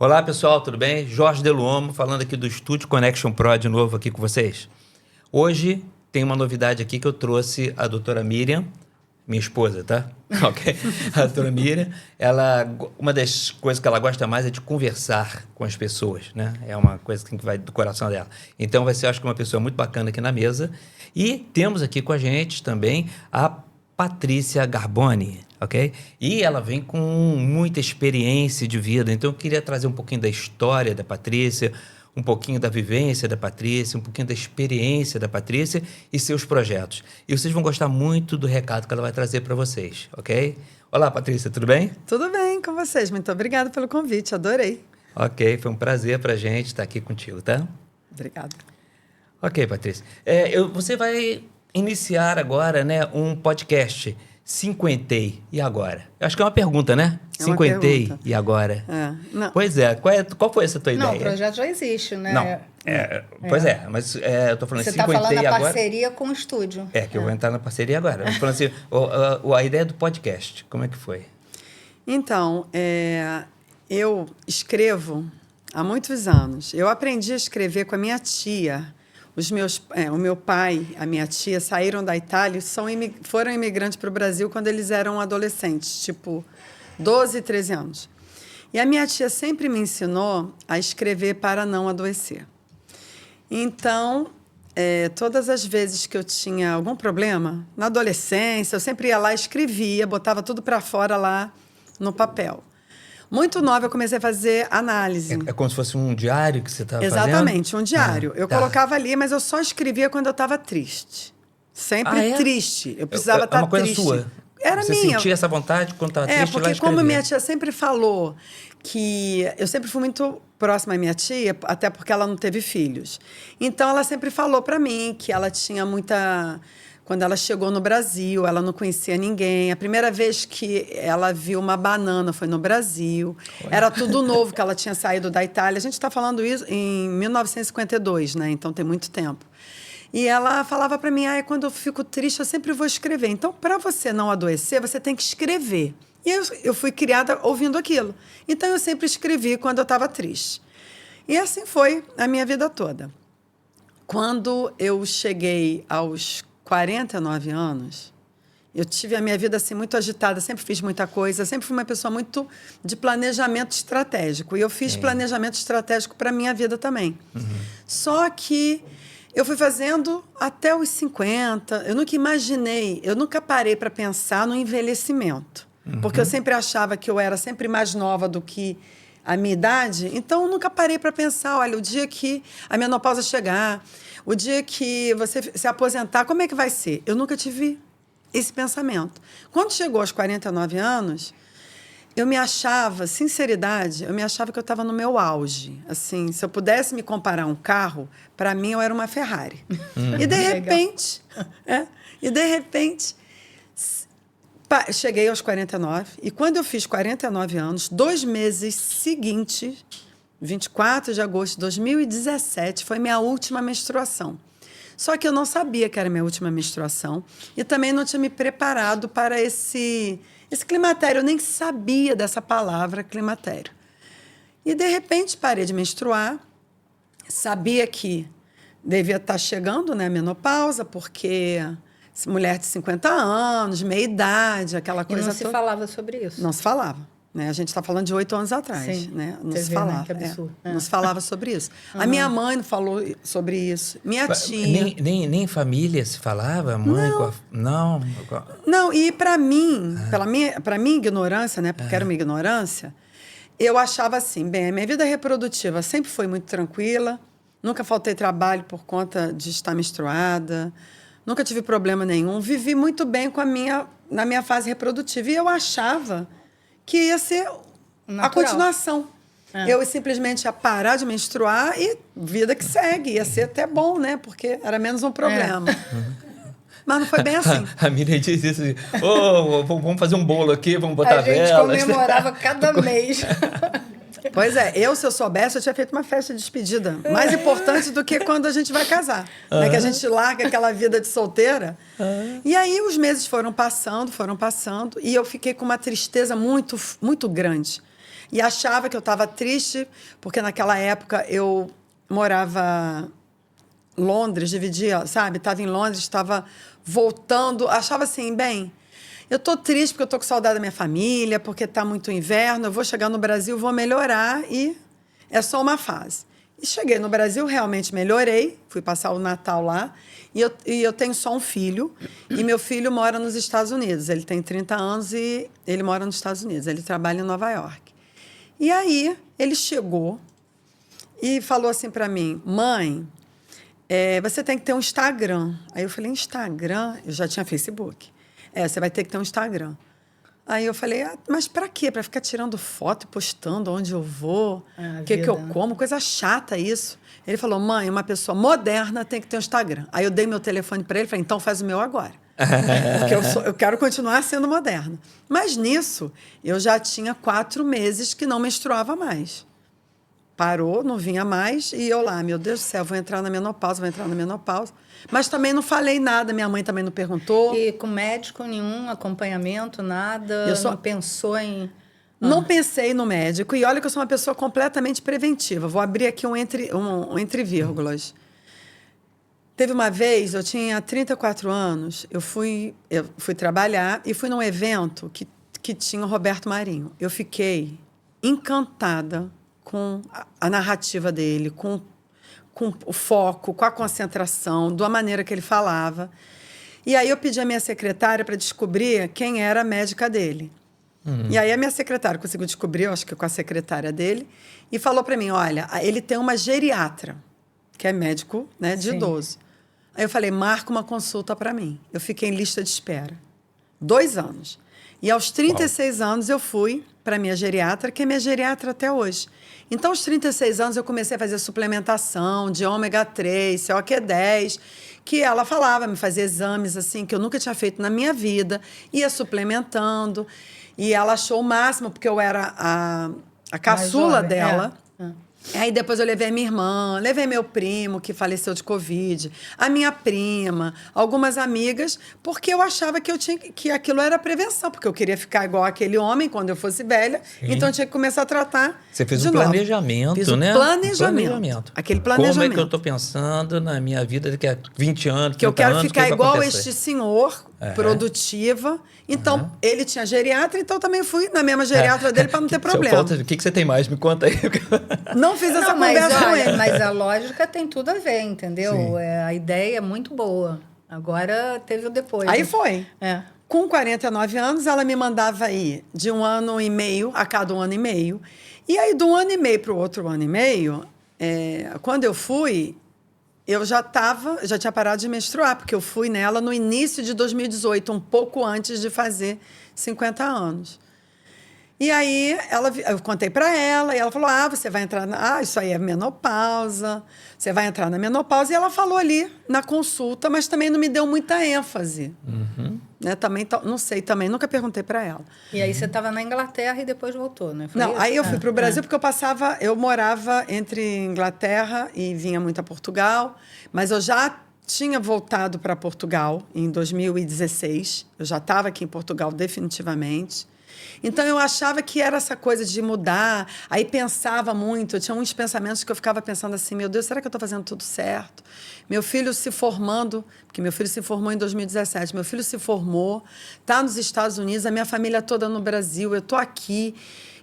Olá, pessoal, tudo bem? Jorge Deluomo, falando aqui do Estúdio Connection Pro de novo aqui com vocês. Hoje tem uma novidade aqui que eu trouxe a doutora Miriam, minha esposa, tá? Ok? A doutora Miriam, uma das coisas que ela gosta mais é de conversar com as pessoas, né? É uma coisa que vai do coração dela. Então vai ser, acho que, uma pessoa muito bacana aqui na mesa. E temos aqui com a gente também a Patrícia Garboni, ok? E ela vem com muita experiência de vida, então eu queria trazer um pouquinho da história da Patrícia, um pouquinho da vivência da Patrícia, um pouquinho da experiência da Patrícia e seus projetos. E vocês vão gostar muito do recado que ela vai trazer para vocês, ok? Olá, Patrícia, tudo bem? Tudo bem com vocês, muito obrigada pelo convite, adorei. Ok, foi um prazer para a gente estar aqui contigo, tá? Obrigada. Ok, Patrícia. Você vai iniciar agora, né, um podcast, Cinquentei, e agora? Eu acho que é uma pergunta, né? É uma Cinquentei, pergunta. e agora? Não. Pois é, qual foi essa tua Não, ideia? o projeto já existe, né? Não, pois é, mas eu tô falando Você está Cinquentei falando da agora. parceria com o estúdio. Que eu vou entrar na parceria agora. Eu tô falando assim, a ideia do podcast, como é que foi? Então, eu escrevo há muitos anos. Eu aprendi a escrever com a minha tia. O meu pai, a minha tia, saíram da Itália e foram imigrantes para o Brasil quando eles eram adolescentes, tipo 12, 13 anos. E a minha tia sempre me ensinou a escrever para não adoecer. Então, todas as vezes que eu tinha algum problema, na adolescência, eu sempre ia lá, escrevia, botava tudo para fora lá no papel. Muito nova, eu comecei a fazer análise. É como se fosse um diário que você estava fazendo? Exatamente, um diário. Eu tá. colocava ali, mas eu só escrevia quando eu estava triste. Sempre triste. Eu precisava estar uma coisa triste. sua? Era você minha. Você sentia essa vontade quando estava triste? Porque lá como minha tia sempre falou que... Eu sempre fui muito próxima à minha tia, até porque ela não teve filhos. Então, ela sempre falou para mim que ela tinha muita... Quando ela chegou no Brasil, ela não conhecia ninguém. A primeira vez que ela viu uma banana foi no Brasil. Era tudo novo, que ela tinha saído da Itália. A gente está falando isso em 1952, né? Então, tem muito tempo. E ela falava para mim, quando eu fico triste, eu sempre vou escrever. Então, para você não adoecer, você tem que escrever. E eu fui criada ouvindo aquilo. Então, eu sempre escrevi quando eu estava triste. E assim foi a minha vida toda. Quando eu cheguei aos 49 anos, eu tive a minha vida assim muito agitada, sempre fiz muita coisa, sempre fui uma pessoa muito de planejamento estratégico. E eu fiz planejamento estratégico para a minha vida também. Uhum. Só que eu fui fazendo até os 50, eu nunca imaginei, eu nunca parei para pensar no envelhecimento. Uhum. Porque eu sempre achava que eu era sempre mais nova do que a minha idade, então eu nunca parei para pensar, olha, o dia que a menopausa chegar, o dia que você se aposentar, como é que vai ser? Eu nunca tive esse pensamento. Quando chegou aos 49 anos, eu me achava, sinceridade, eu me achava que eu estava no meu auge. Assim, se eu pudesse me comparar a um carro, para mim eu era uma Ferrari. E de repente, cheguei aos 49, e quando eu fiz 49 anos, 2 meses seguintes, 24 de agosto de 2017, foi minha última menstruação. Só que eu não sabia que era minha última menstruação e também não tinha me preparado para esse climatério. Eu nem sabia dessa palavra climatério. E, de repente, parei de menstruar. Sabia que devia estar chegando, né, a menopausa, porque mulher de 50 anos, meia-idade, aquela coisa toda. E não se falava sobre isso? Não se falava. Né? A gente está falando de 8 anos atrás. Sim. Né? Não Você se vê, falava. né? Que absurdo. Não se falava sobre isso. A minha mãe não falou sobre isso. Minha tia... Nem família se falava? Mãe? Não. Não, e para mim, para minha ignorância, né? Porque era uma ignorância, eu achava assim, bem, a minha vida reprodutiva sempre foi muito tranquila, nunca faltei trabalho por conta de estar menstruada, nunca tive problema nenhum, vivi muito bem na minha fase reprodutiva. E eu achava que ia ser natural. A continuação. Eu simplesmente ia parar de menstruar e vida que segue. Ia ser até bom, né? Porque era menos um problema. Mas não foi bem assim. A Miriam disse isso assim, vamos fazer um bolo aqui, vamos botar velas. A gente comemorava cada mês. Pois é, se eu soubesse, eu tinha feito uma festa de despedida. Mais importante do que quando a gente vai casar. Né? Que a gente larga aquela vida de solteira. E aí os meses foram passando, e eu fiquei com uma tristeza muito, muito grande. e achava que eu estava triste, porque naquela época eu morava em Londres, dividia, sabe? Estava em Londres, estava voltando, achava assim, bem, eu tô triste porque eu tô com saudade da minha família, porque tá muito inverno, eu vou chegar no Brasil, vou melhorar e é só uma fase. E cheguei no Brasil, realmente melhorei, fui passar o Natal lá, e eu tenho só um filho, e meu filho mora nos Estados Unidos. Ele tem 30 anos e ele mora nos Estados Unidos, ele trabalha em Nova York. E aí, ele chegou e falou assim para mim, mãe, você tem que ter um Instagram. Aí eu falei, Instagram? Eu já tinha Facebook. Você vai ter que ter um Instagram. Aí eu falei, mas para quê? Para ficar tirando foto e postando onde eu vou, o que eu como, coisa chata isso. Ele falou, mãe, uma pessoa moderna tem que ter um Instagram. Aí eu dei meu telefone para ele e falei, então faz o meu agora. Porque eu quero continuar sendo moderna. Mas nisso, eu já tinha 4 meses que não menstruava mais. Parou, não vinha mais, e eu lá, meu Deus do céu, vou entrar na menopausa. Mas também não falei nada, minha mãe também não perguntou. E com médico nenhum, acompanhamento, nada? Não pensou em... Não pensei no médico, e olha que eu sou uma pessoa completamente preventiva. Vou abrir aqui um entre vírgulas. Teve uma vez, eu tinha 34 anos, eu fui trabalhar e fui num evento que tinha o Roberto Marinho. Eu fiquei encantada com a narrativa dele, com o foco, com a concentração, da maneira que ele falava. E aí eu pedi à minha secretária para descobrir quem era a médica dele. E aí a minha secretária conseguiu descobrir, eu acho que com a secretária dele, e falou para mim, olha, ele tem uma geriatra, que é médico, né, de idoso. Aí eu falei, marca uma consulta para mim. Eu fiquei em lista de espera. 2 anos. E aos 36 anos eu fui para minha geriatra, que é minha geriatra até hoje. Então, aos 36 anos, eu comecei a fazer suplementação de ômega 3, CoQ10, que ela falava, me fazia exames assim, que eu nunca tinha feito na minha vida, ia suplementando. E ela achou o máximo, porque eu era a caçula dela. Aí depois eu levei a minha irmã, levei meu primo, que faleceu de Covid, a minha prima, algumas amigas, porque eu achava que aquilo era prevenção, porque eu queria ficar igual aquele homem quando eu fosse velha, então eu tinha que começar a tratar. Você fez um planejamento, fiz né? Planejamento. Aquele planejamento. Como é que eu estou pensando na minha vida daqui a 20 anos, 30 que eu quero anos, ficar que igual acontecer? este senhor, produtiva. Então, ele tinha geriatra, então também fui na mesma geriatra dele para não ter problema. O que você tem mais? Me conta aí. Não fiz essa conversa com ele. Mas a lógica tem tudo a ver, entendeu? A ideia é muito boa. Agora teve o depois. Aí foi. Com 49 anos, ela me mandava ir de 1 ano e meio a cada 1 ano e meio. E aí, de 1 ano e meio para o outro 1 ano e meio, quando eu fui, eu já tinha parado de menstruar, porque eu fui nela no início de 2018, um pouco antes de fazer 50 anos. E aí, eu contei para ela, e ela falou, você vai entrar isso aí é menopausa, você vai entrar na menopausa. E ela falou ali na consulta, mas também não me deu muita ênfase. Né? Também, não sei, também, nunca perguntei para ela. E aí você estava na Inglaterra e depois voltou, né? Foi não, isso? Aí eu fui para o Brasil porque eu morava entre Inglaterra e vinha muito a Portugal, mas eu já tinha voltado para Portugal em 2016, eu já estava aqui em Portugal definitivamente. Então, eu achava que era essa coisa de mudar, aí pensava muito, eu tinha uns pensamentos que eu ficava pensando assim, meu Deus, será que eu estou fazendo tudo certo? Meu filho se formando, porque meu filho se formou em 2017, meu filho se formou, está nos Estados Unidos, a minha família toda no Brasil, eu estou aqui,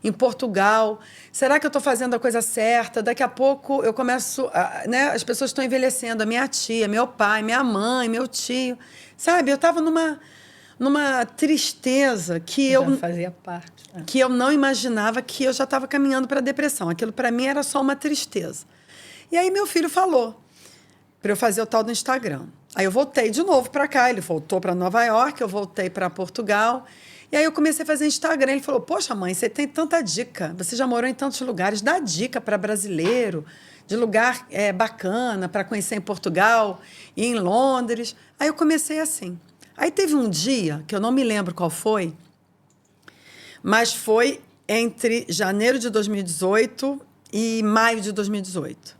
em Portugal, será que eu estou fazendo a coisa certa? Daqui a pouco eu começo, as pessoas estão envelhecendo, a minha tia, meu pai, minha mãe, meu tio, sabe? Eu estava numa tristeza que já fazia parte. Que eu não imaginava que eu já estava caminhando para a depressão. Aquilo, para mim, era só uma tristeza. E aí, meu filho falou para eu fazer o tal do Instagram. Aí, eu voltei de novo para cá. Ele voltou para Nova York, eu voltei para Portugal. E aí, eu comecei a fazer Instagram. Ele falou, poxa, mãe, você tem tanta dica. Você já morou em tantos lugares. Dá dica para brasileiro, de lugar bacana para conhecer em Portugal e em Londres. Aí, eu comecei assim. Aí teve um dia, que eu não me lembro qual foi, mas foi entre janeiro de 2018 e maio de 2018,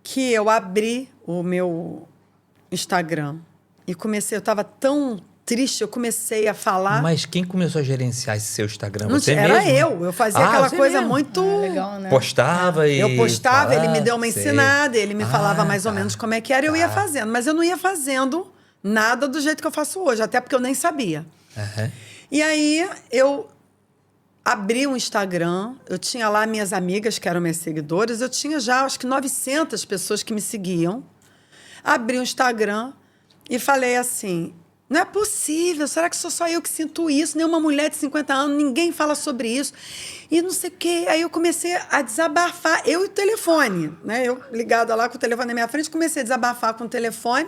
que eu abri o meu Instagram e comecei, eu estava tão triste, eu comecei a falar... Mas quem começou a gerenciar esse seu Instagram? Não, Você era mesmo? eu fazia aquela você coisa mesmo? muito... Legal, né? Postava e... Eu postava, ele me deu uma sei. ensinada, ele me falava mais ou tá. menos como é que era, eu ia fazendo. Mas eu não ia fazendo nada do jeito que eu faço hoje, até porque eu nem sabia. Aham. E aí, eu abri um Instagram, eu tinha lá minhas amigas, que eram minhas seguidoras, eu tinha já, acho que 900 pessoas que me seguiam. Abri um Instagram e falei assim... Não é possível, será que sou só eu que sinto isso? Nenhuma mulher de 50 anos, ninguém fala sobre isso. E não sei o quê. Aí eu comecei a desabafar, eu e o telefone, né? Eu ligada lá com o telefone na minha frente, comecei a desabafar com o telefone.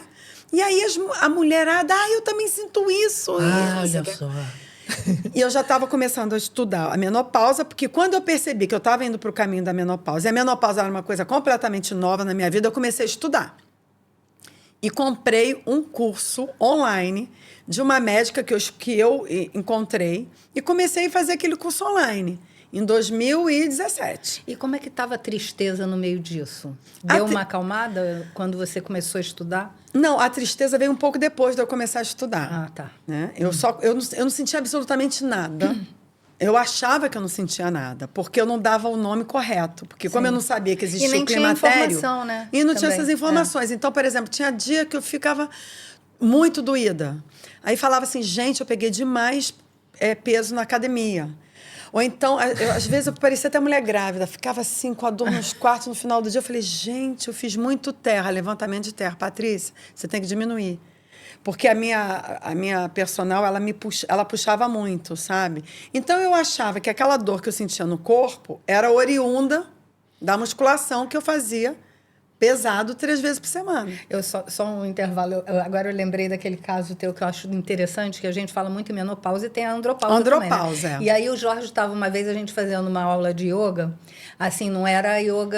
E aí a mulherada, eu também sinto isso. Olha só. E eu já estava começando a estudar a menopausa, porque quando eu percebi que eu estava indo para o caminho da menopausa, e a menopausa era uma coisa completamente nova na minha vida, eu comecei a estudar. E comprei um curso online de uma médica que eu encontrei e comecei a fazer aquele curso online em 2017. E como é que estava a tristeza no meio disso? Deu uma acalmada quando você começou a estudar? Não, a tristeza veio um pouco depois de eu começar a estudar. Ah, tá. Né? Eu não sentia absolutamente nada. Eu achava que eu não sentia nada, porque eu não dava o nome correto. Porque como eu não sabia que existia o climatério... E nem tinha informação, né? E não tinha Também. essas informações. Então, por exemplo, tinha dia que eu ficava muito doída. Aí falava assim, gente, eu peguei demais peso na academia. Ou então, às vezes, eu parecia até mulher grávida. Ficava assim, com a dor nos quartos no final do dia. Eu falei, gente, eu fiz muito terra, levantamento de terra. Patrícia, você tem que diminuir. Porque a minha personal, ela puxava muito, sabe? Então, eu achava que aquela dor que eu sentia no corpo era oriunda da musculação que eu fazia pesado 3 vezes por semana. Só um intervalo. Agora eu lembrei daquele caso teu que eu acho interessante, que a gente fala muito em menopausa e tem a andropausa Andropausa, também, né? E aí o Jorge estava uma vez a gente fazendo uma aula de yoga, assim, não era a yoga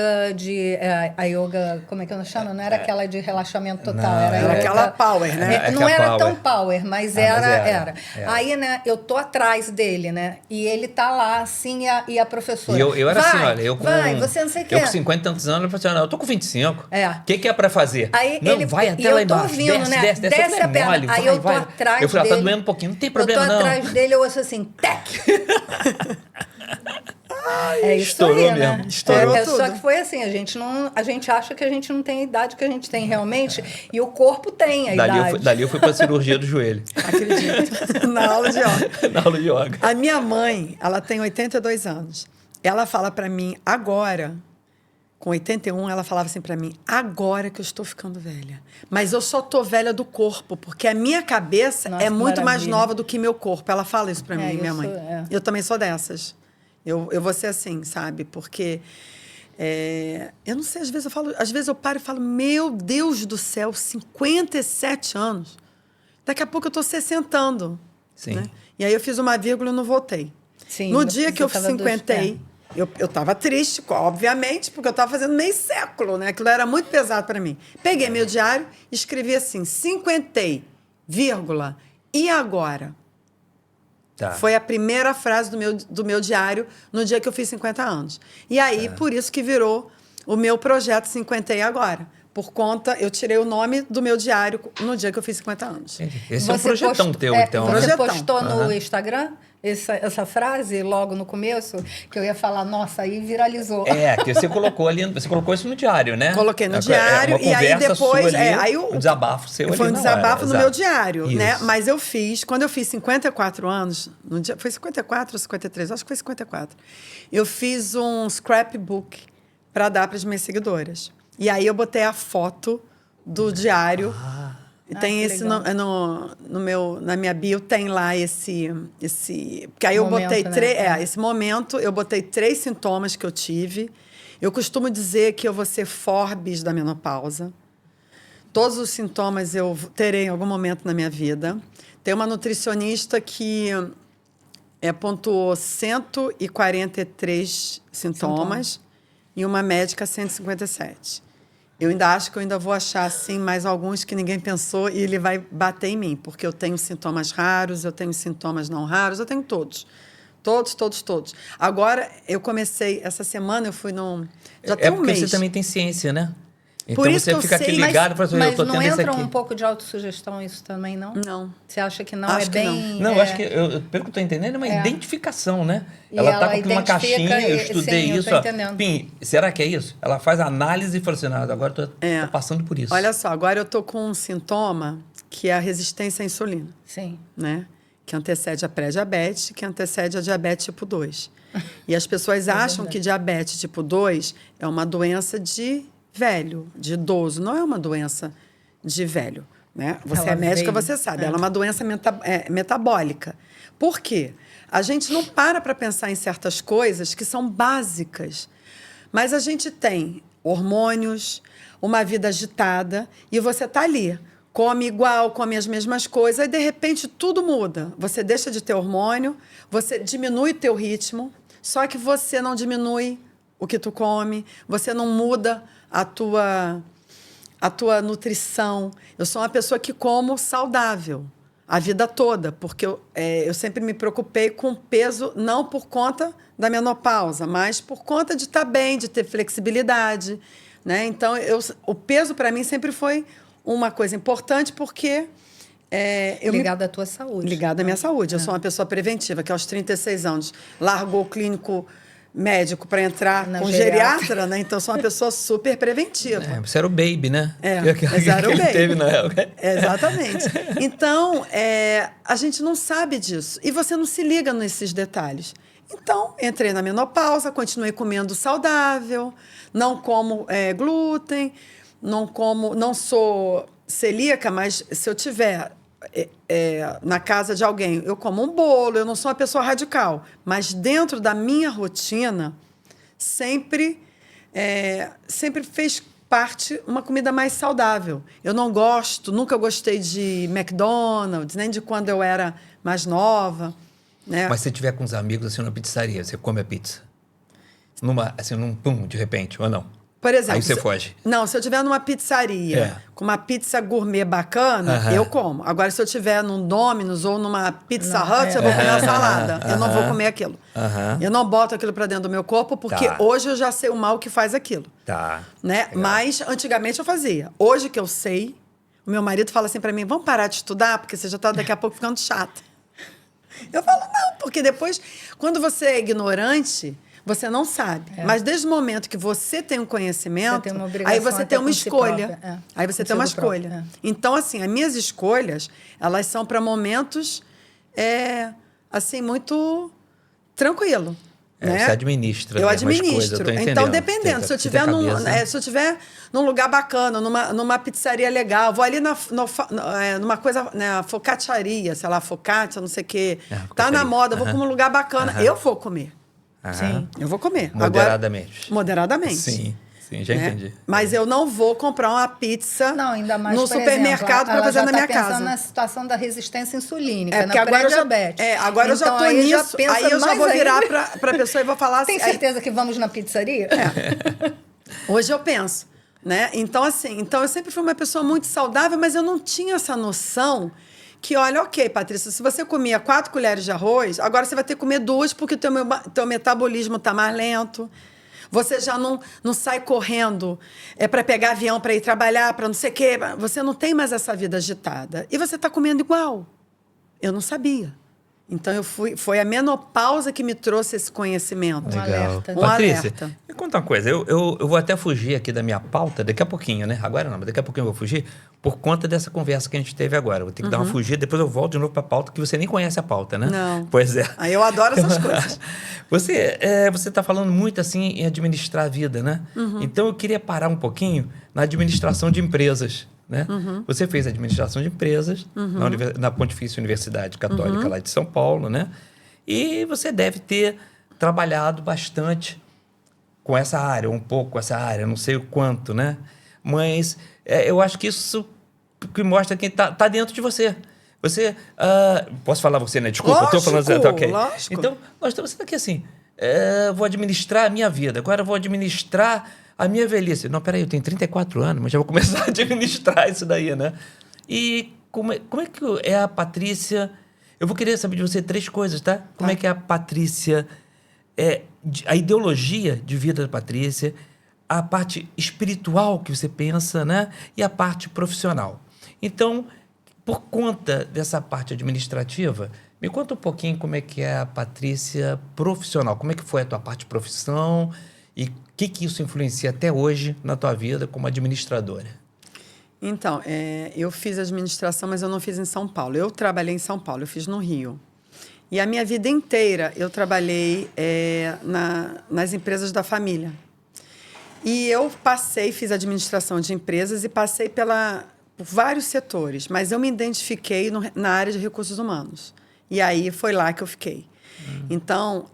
a yoga, como é que eu chamo? Não era aquela de relaxamento total. Não, era yoga, aquela power, né? Não era power. tão power, mas era. Aí, né, eu tô atrás dele, né? E ele tá lá, assim, e a professora. E eu era assim, olha, você não sei o que. Eu com 50 e tantos anos, eu falei assim, eu tô com 25. O que é pra fazer? Aí não, ele, vai até lá embaixo, vindo, desce, né? Desce a perna. mole, aí eu tô atrás eu falei, dele. tá doendo um pouquinho, não tem problema não. Eu tô atrás dele, eu ouço assim, tec! É isso estourou aí, mesmo, né? estourou tudo. Só que foi assim, a gente acha que a gente não tem a idade que a gente tem realmente, e o corpo tem a idade. Dali eu fui pra cirurgia do joelho. Acredito. Na aula de yoga. Na aula de yoga. A minha mãe, ela tem 82 anos. Ela fala pra mim agora, com 81, ela falava assim pra mim, agora que eu estou ficando velha. Mas eu só tô velha do corpo, porque a minha cabeça Nossa, é muito mais maravilha. nova do que meu corpo. Ela fala isso pra mim, minha mãe. é. Eu também sou dessas. Eu vou ser assim, sabe? Porque eu não sei, às vezes eu paro e falo, meu Deus do céu, 57 anos. Daqui a pouco eu tô 60. Sim. Né? E aí eu fiz uma vírgula e não voltei. Sim, No dia que eu você tava 50, eu tava triste, obviamente, porque eu tava fazendo meio século, né? Aquilo era muito pesado para mim. Peguei meu diário, escrevi assim, 50, vírgula, e agora? Tá. Foi a primeira frase do meu diário no dia que eu fiz 50 anos. E aí, por isso que virou o meu projeto 50 e agora. Por conta, eu tirei o nome do meu diário no dia que eu fiz 50 anos. Esse é um projetão teu, então. Você Projetão. postou no Instagram essa frase logo no começo, que eu ia falar, nossa, aí viralizou. Que você colocou ali, você colocou isso no diário, né? Coloquei no diário, uma e aí conversa depois... sua ali, aí um desabafo seu ali Foi um na hora, desabafo no exato. meu diário, né? Isso. Mas quando eu fiz 54 anos, no dia, foi 54 ou 53, acho que foi 54, eu fiz um scrapbook para dar para as minhas seguidoras. E aí eu botei a foto do diário. E tem esse na minha bio tem lá esse porque aí eu Momento, botei né? esse momento eu botei 3 sintomas que eu tive. Eu costumo dizer que eu vou ser Forbes da menopausa. Todos os sintomas eu terei em algum momento na minha vida. Tem uma nutricionista que pontuou 143 sintomas e uma médica 157. Eu ainda acho que eu ainda vou achar, assim, mais alguns que ninguém pensou e ele vai bater em mim, porque eu tenho sintomas raros, eu tenho sintomas não raros, eu tenho todos. Todos. Agora, eu comecei, essa semana eu fui já tem um mês. Porque você também tem ciência, né? Então Por isso você que eu fica sei, aqui ligado e fala assim, eu mas tô não tendo isso entra aqui. um pouco de autossugestão isso também, não? Não. Você acha que não Acho é que bem... Não, eu acho que, pelo que eu tô entendendo, é uma identificação, né? E Ela tá ela com uma identifica caixinha, eu e- estudei sim, eu isso, tô ó. entendendo. Pim, será que é isso? Ela faz a análise e fala assim, não, agora eu tô passando por isso. Olha só, agora eu tô com um sintoma que é a resistência à insulina, Sim. né? Que antecede a pré-diabetes, que antecede a diabetes tipo 2. E as pessoas acham que diabetes tipo 2 é uma doença de velho, de idoso. Não é uma doença de velho, né? Você Ela é médica, veio. você sabe. Ela é uma doença metabólica. Por quê? A gente não para pensar em certas coisas que são básicas. Mas a gente tem hormônios, uma vida agitada, e você tá ali. Come igual, come as mesmas coisas, e de repente tudo muda. Você deixa de ter hormônio, você diminui o teu ritmo, só que você não diminui o que tu come, você não muda a tua nutrição. Eu sou uma pessoa que como saudável a vida toda, porque eu sempre me preocupei com peso, não por conta da menopausa, mas por conta de estar bem, de ter flexibilidade, né? Então, o peso para mim sempre foi uma coisa importante, porque Ligada à tua saúde. ligada à minha saúde. Eu sou uma pessoa preventiva, que aos 36 anos largou o clínico médico para entrar Na com geriatra. geriatra, né? Então, eu sou uma pessoa super preventiva. Você era o baby, né? Mas era o ele baby. teve na época. Exatamente. Então, a gente não sabe disso. E você não se liga nesses detalhes. Então, entrei na menopausa, continuei comendo saudável, não como glúten, não sou celíaca, mas se eu tiver na casa de alguém, eu como um bolo, eu não sou uma pessoa radical. Mas dentro da minha rotina, sempre fez parte uma comida mais saudável. Eu não gosto, nunca gostei de McDonald's, nem de quando eu era mais nova, né? Mas se tiver com os amigos, assim, numa pizzaria, você come a pizza? Num pum, de repente, ou não? Por exemplo, Aí você foge. Não, se eu estiver numa pizzaria com uma pizza gourmet bacana, eu como. Agora, se eu estiver num Domino's ou numa Pizza Hut, eu vou comer uma salada. Eu não vou comer aquilo. Eu não boto aquilo para dentro do meu corpo, porque hoje eu já sei o mal que faz aquilo. Né? Mas, antigamente, eu fazia. Hoje que eu sei, o meu marido fala assim para mim, vamos parar de estudar, porque você já está daqui a pouco ficando chata. Eu falo, não, porque depois, quando você é ignorante, você não sabe. Mas desde o momento que você tem um conhecimento, Você tem uma obrigação aí você até tem uma com si escolha. própria. Aí você tem uma Consigo própria, escolha. Então, assim, as minhas escolhas, elas são para momentos, assim, muito tranquilo. Né? Você administra. Eu né, umas administro. coisas, eu tô entendendo. Então, dependendo. Se eu Você tem estiver num lugar bacana, numa pizzaria legal, vou ali numa coisa, né, focacciaria, sei lá, focaccia, não sei o quê. Tá na moda, vou para um lugar bacana. Eu vou comer. Sim. Eu vou comer. Moderadamente. Agora, moderadamente. Sim, já entendi. Mas eu não vou comprar uma pizza Não, ainda mais, no por supermercado para exemplo, fazer ela na já minha tá pensando casa. na situação da resistência insulínica, Porque na agora pré-diabetes. agora eu já Então, tô aí já nisso. pensa Aí eu já mais vou virar ainda. para a pessoa e vou falar Tem assim. certeza que vamos na pizzaria? Hoje eu penso, né? Então, assim, eu sempre fui uma pessoa muito saudável, mas eu não tinha essa noção que, olha, ok, Patrícia, se você comia 4 colheres de arroz, agora você vai ter que comer 2 porque o teu metabolismo está mais lento. Você já não sai correndo para pegar avião, para ir trabalhar, para não sei o quê. Você não tem mais essa vida agitada. E você está comendo igual. Eu não sabia. Então, foi a menopausa que me trouxe esse conhecimento. Um alerta. Um Patrícia, alerta. me conta uma coisa. Eu vou até fugir aqui da minha pauta daqui a pouquinho, né? Agora não, mas daqui a pouquinho eu vou fugir por conta dessa conversa que a gente teve agora. Eu vou ter que dar uma fugida, depois eu volto de novo para a pauta, que você nem conhece a pauta, né? Não. Pois é. Aí eu adoro essas coisas. Você está falando muito assim em administrar a vida, né? Então eu queria parar um pouquinho na administração de empresas. Né? Você fez administração de empresas na Pontifícia Universidade Católica lá de São Paulo, né? E você deve ter trabalhado bastante com essa área, um pouco com essa área, não sei o quanto, né? Mas eu acho que isso que mostra que tá dentro de você. Você... posso falar você, né? Desculpa, Lógico, eu tô falando... Tá, okay. lógico. Então, você está aqui assim, vou administrar a minha vida, agora eu vou administrar a minha velhice. Não, peraí, eu tenho 34 anos, mas já vou começar a administrar isso daí, né? E como é que é a Patrícia... Eu vou querer saber de você 3 coisas, tá? Como é que é a Patrícia... a ideologia de vida da Patrícia, a parte espiritual que você pensa, né? E a parte profissional. Então, por conta dessa parte administrativa, me conta um pouquinho como é que é a Patrícia profissional. Como é que foi a tua parte de profissão e o que isso influencia até hoje na tua vida como administradora? Então, eu fiz administração, mas eu não fiz em São Paulo. Eu trabalhei em São Paulo, eu fiz no Rio. E a minha vida inteira eu trabalhei nas empresas da família. E eu fiz administração de empresas e passei por vários setores, mas eu me identifiquei na área de recursos humanos. E aí foi lá que eu fiquei. Então,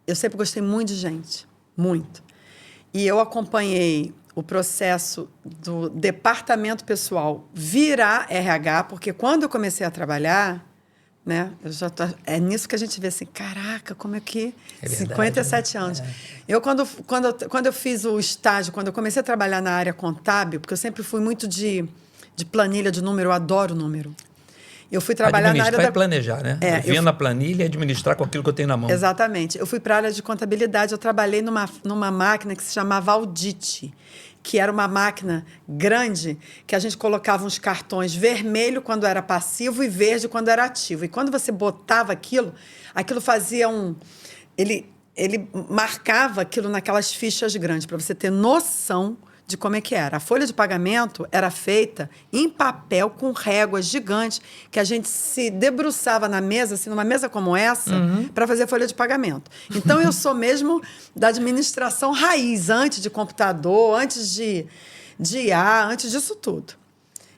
eu sempre gostei muito de gente, muito. E eu acompanhei o processo do departamento pessoal virar RH, porque quando eu comecei a trabalhar, né, é nisso que a gente vê assim, caraca, como é que... É verdade, 57 anos. né? Eu, quando eu fiz o estágio, quando eu comecei a trabalhar na área contábil, porque eu sempre fui muito de planilha, de número, eu adoro número. Eu fui trabalhar na área da... planejar, né? Eu na planilha e administrar com aquilo que eu tenho na mão. Exatamente. Eu fui para a área de contabilidade, eu trabalhei numa máquina que se chamava Audit, que era uma máquina grande, que a gente colocava uns cartões vermelho quando era passivo e verde quando era ativo. E quando você botava aquilo fazia Ele marcava aquilo naquelas fichas grandes, para você ter noção de como é que era. A folha de pagamento era feita em papel com réguas gigantes, que a gente se debruçava na mesa, assim, numa mesa como essa, para fazer a folha de pagamento. Então, eu sou mesmo da administração raiz, antes de computador, antes de IA, antes disso tudo.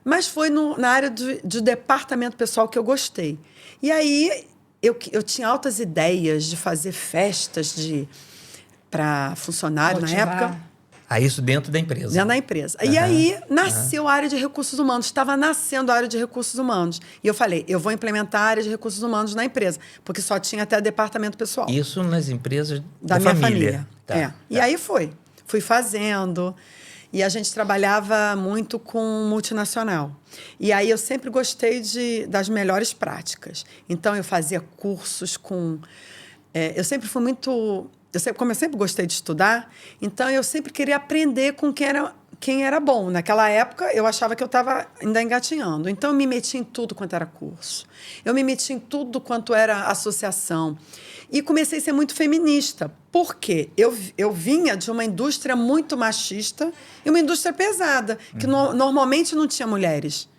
Mas foi na área de departamento pessoal que eu gostei. E aí, eu tinha altas ideias de fazer festas para funcionário na época. Isso dentro da empresa. Dentro da empresa. E aí nasceu a área de recursos humanos. Estava nascendo a área de recursos humanos. E eu falei, eu vou implementar a área de recursos humanos na empresa, porque só tinha até departamento pessoal. Isso nas empresas da minha família. Tá. E aí fui fazendo. E a gente trabalhava muito com multinacional. E aí eu sempre gostei das melhores práticas. Então eu fazia cursos com... eu sempre fui muito... Como eu sempre gostei de estudar, então eu sempre queria aprender com quem era bom. Naquela época, eu achava que eu estava ainda engatinhando. Então, eu me meti em tudo quanto era curso. Eu me meti em tudo quanto era associação. E comecei a ser muito feminista. Por quê? Eu vinha de uma indústria muito machista e uma indústria pesada, que normalmente não tinha mulheres.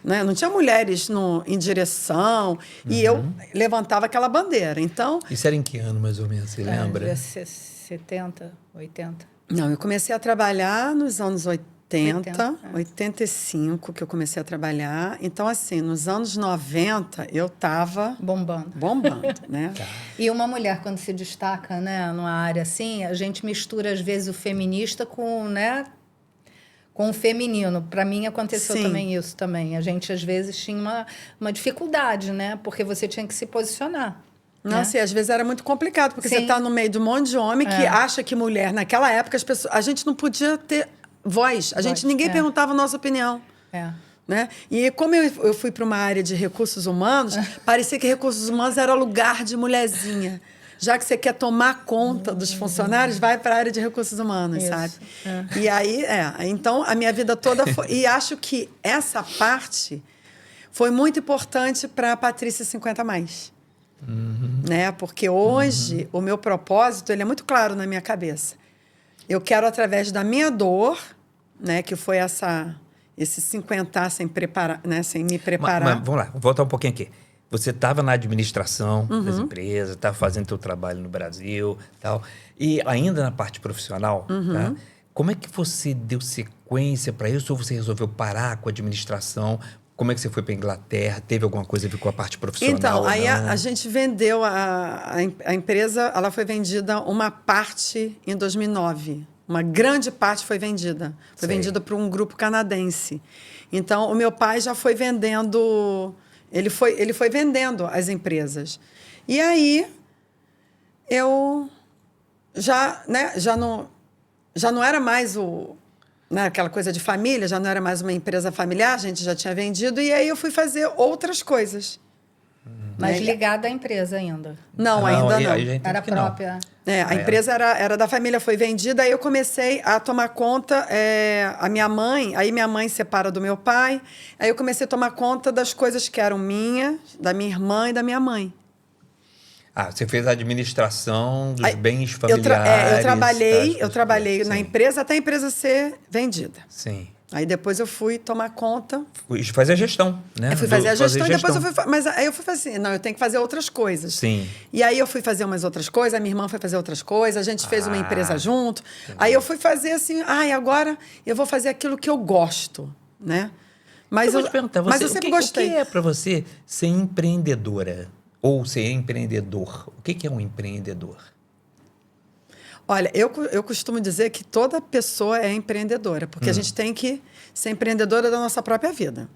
Né? Não tinha mulheres em direção, e eu levantava aquela bandeira. Então, isso era em que ano, mais ou menos, você lembra? 70, 80. Não, eu comecei a trabalhar nos anos 85, que eu comecei a trabalhar. Então, assim, nos anos 90, eu estava... Bombando, né? Tá. E uma mulher, quando se destaca, né, numa área assim, a gente mistura, às vezes, o feminista com, né... com o feminino. Para mim, aconteceu também isso também. A gente, às vezes, tinha uma dificuldade, né? Porque você tinha que se posicionar. Nossa, e às vezes era muito complicado, porque você está no meio de um monte de homem que acha que mulher... Naquela época, a gente não podia ter voz. Ninguém perguntava a nossa opinião. Né? E como eu fui para uma área de recursos humanos, parecia que recursos humanos era lugar de mulherzinha. Já que você quer tomar conta dos funcionários, vai para a área de recursos humanos, sabe? E aí, então, a minha vida toda foi... E acho que essa parte foi muito importante para a Patrícia 50+. Né? Porque hoje, o meu propósito, ele é muito claro na minha cabeça. Eu quero, através da minha dor, né, que foi esse 50 sem me preparar... Mas vamos lá, vou voltar um pouquinho aqui. Você estava na administração das empresas, estava fazendo seu trabalho no Brasil, tal. E ainda na parte profissional, tá? Como é que você deu sequência para isso? Ou você resolveu parar com a administração? Como é que você foi para a Inglaterra? Teve alguma coisa a ver com a parte profissional? Então, aí a gente vendeu a empresa, ela foi vendida uma parte em 2009. Uma grande parte foi vendida. Foi vendida para um grupo canadense. Então, o meu pai já foi vendendo... Ele foi vendendo as empresas. E aí, eu já não era mais aquela coisa de família, já não era mais uma empresa familiar, a gente já tinha vendido, e aí eu fui fazer outras coisas. Mas ligada à empresa ainda? Não, ainda não. Era própria? A empresa era da família, foi vendida, aí eu comecei a tomar conta, minha mãe separa do meu pai, aí eu comecei a tomar conta das coisas que eram minhas, da minha irmã e da minha mãe. Você fez a administração dos bens familiares. Eu trabalhei na empresa até a empresa ser vendida. Sim. Aí depois eu fui tomar conta. Fui fazer a gestão, né? Eu fui fazer a gestão e depois eu fui... Mas aí eu fui fazer assim, não, eu tenho que fazer outras coisas. Sim. E aí eu fui fazer umas outras coisas, a minha irmã foi fazer outras coisas, a gente fez uma empresa junto. Entendi. Aí eu fui fazer assim, agora eu vou fazer aquilo que eu gosto, né? Mas eu vou te perguntar, mas eu sempre gostei. O que é para você ser empreendedora ou ser empreendedor? O que é um empreendedor? Olha, eu costumo dizer que toda pessoa é empreendedora, porque a gente tem que ser empreendedora da nossa própria vida,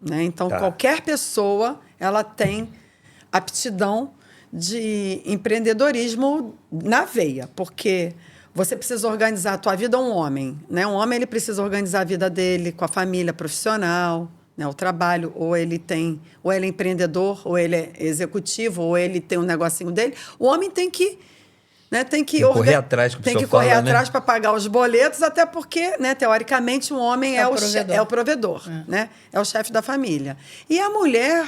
né? Então, qualquer pessoa, ela tem aptidão de empreendedorismo na veia, porque você precisa organizar a tua vida, um homem, né? Um homem, ele precisa organizar a vida dele com a família profissional, né? O trabalho, ou ele é empreendedor, ou ele é executivo, ou ele tem um negocinho dele. O homem tem que... Né, tem que correr atrás, atrás para pagar os boletos, até porque, né, teoricamente, o homem é o provedor, né? É o chefe da família. E a mulher,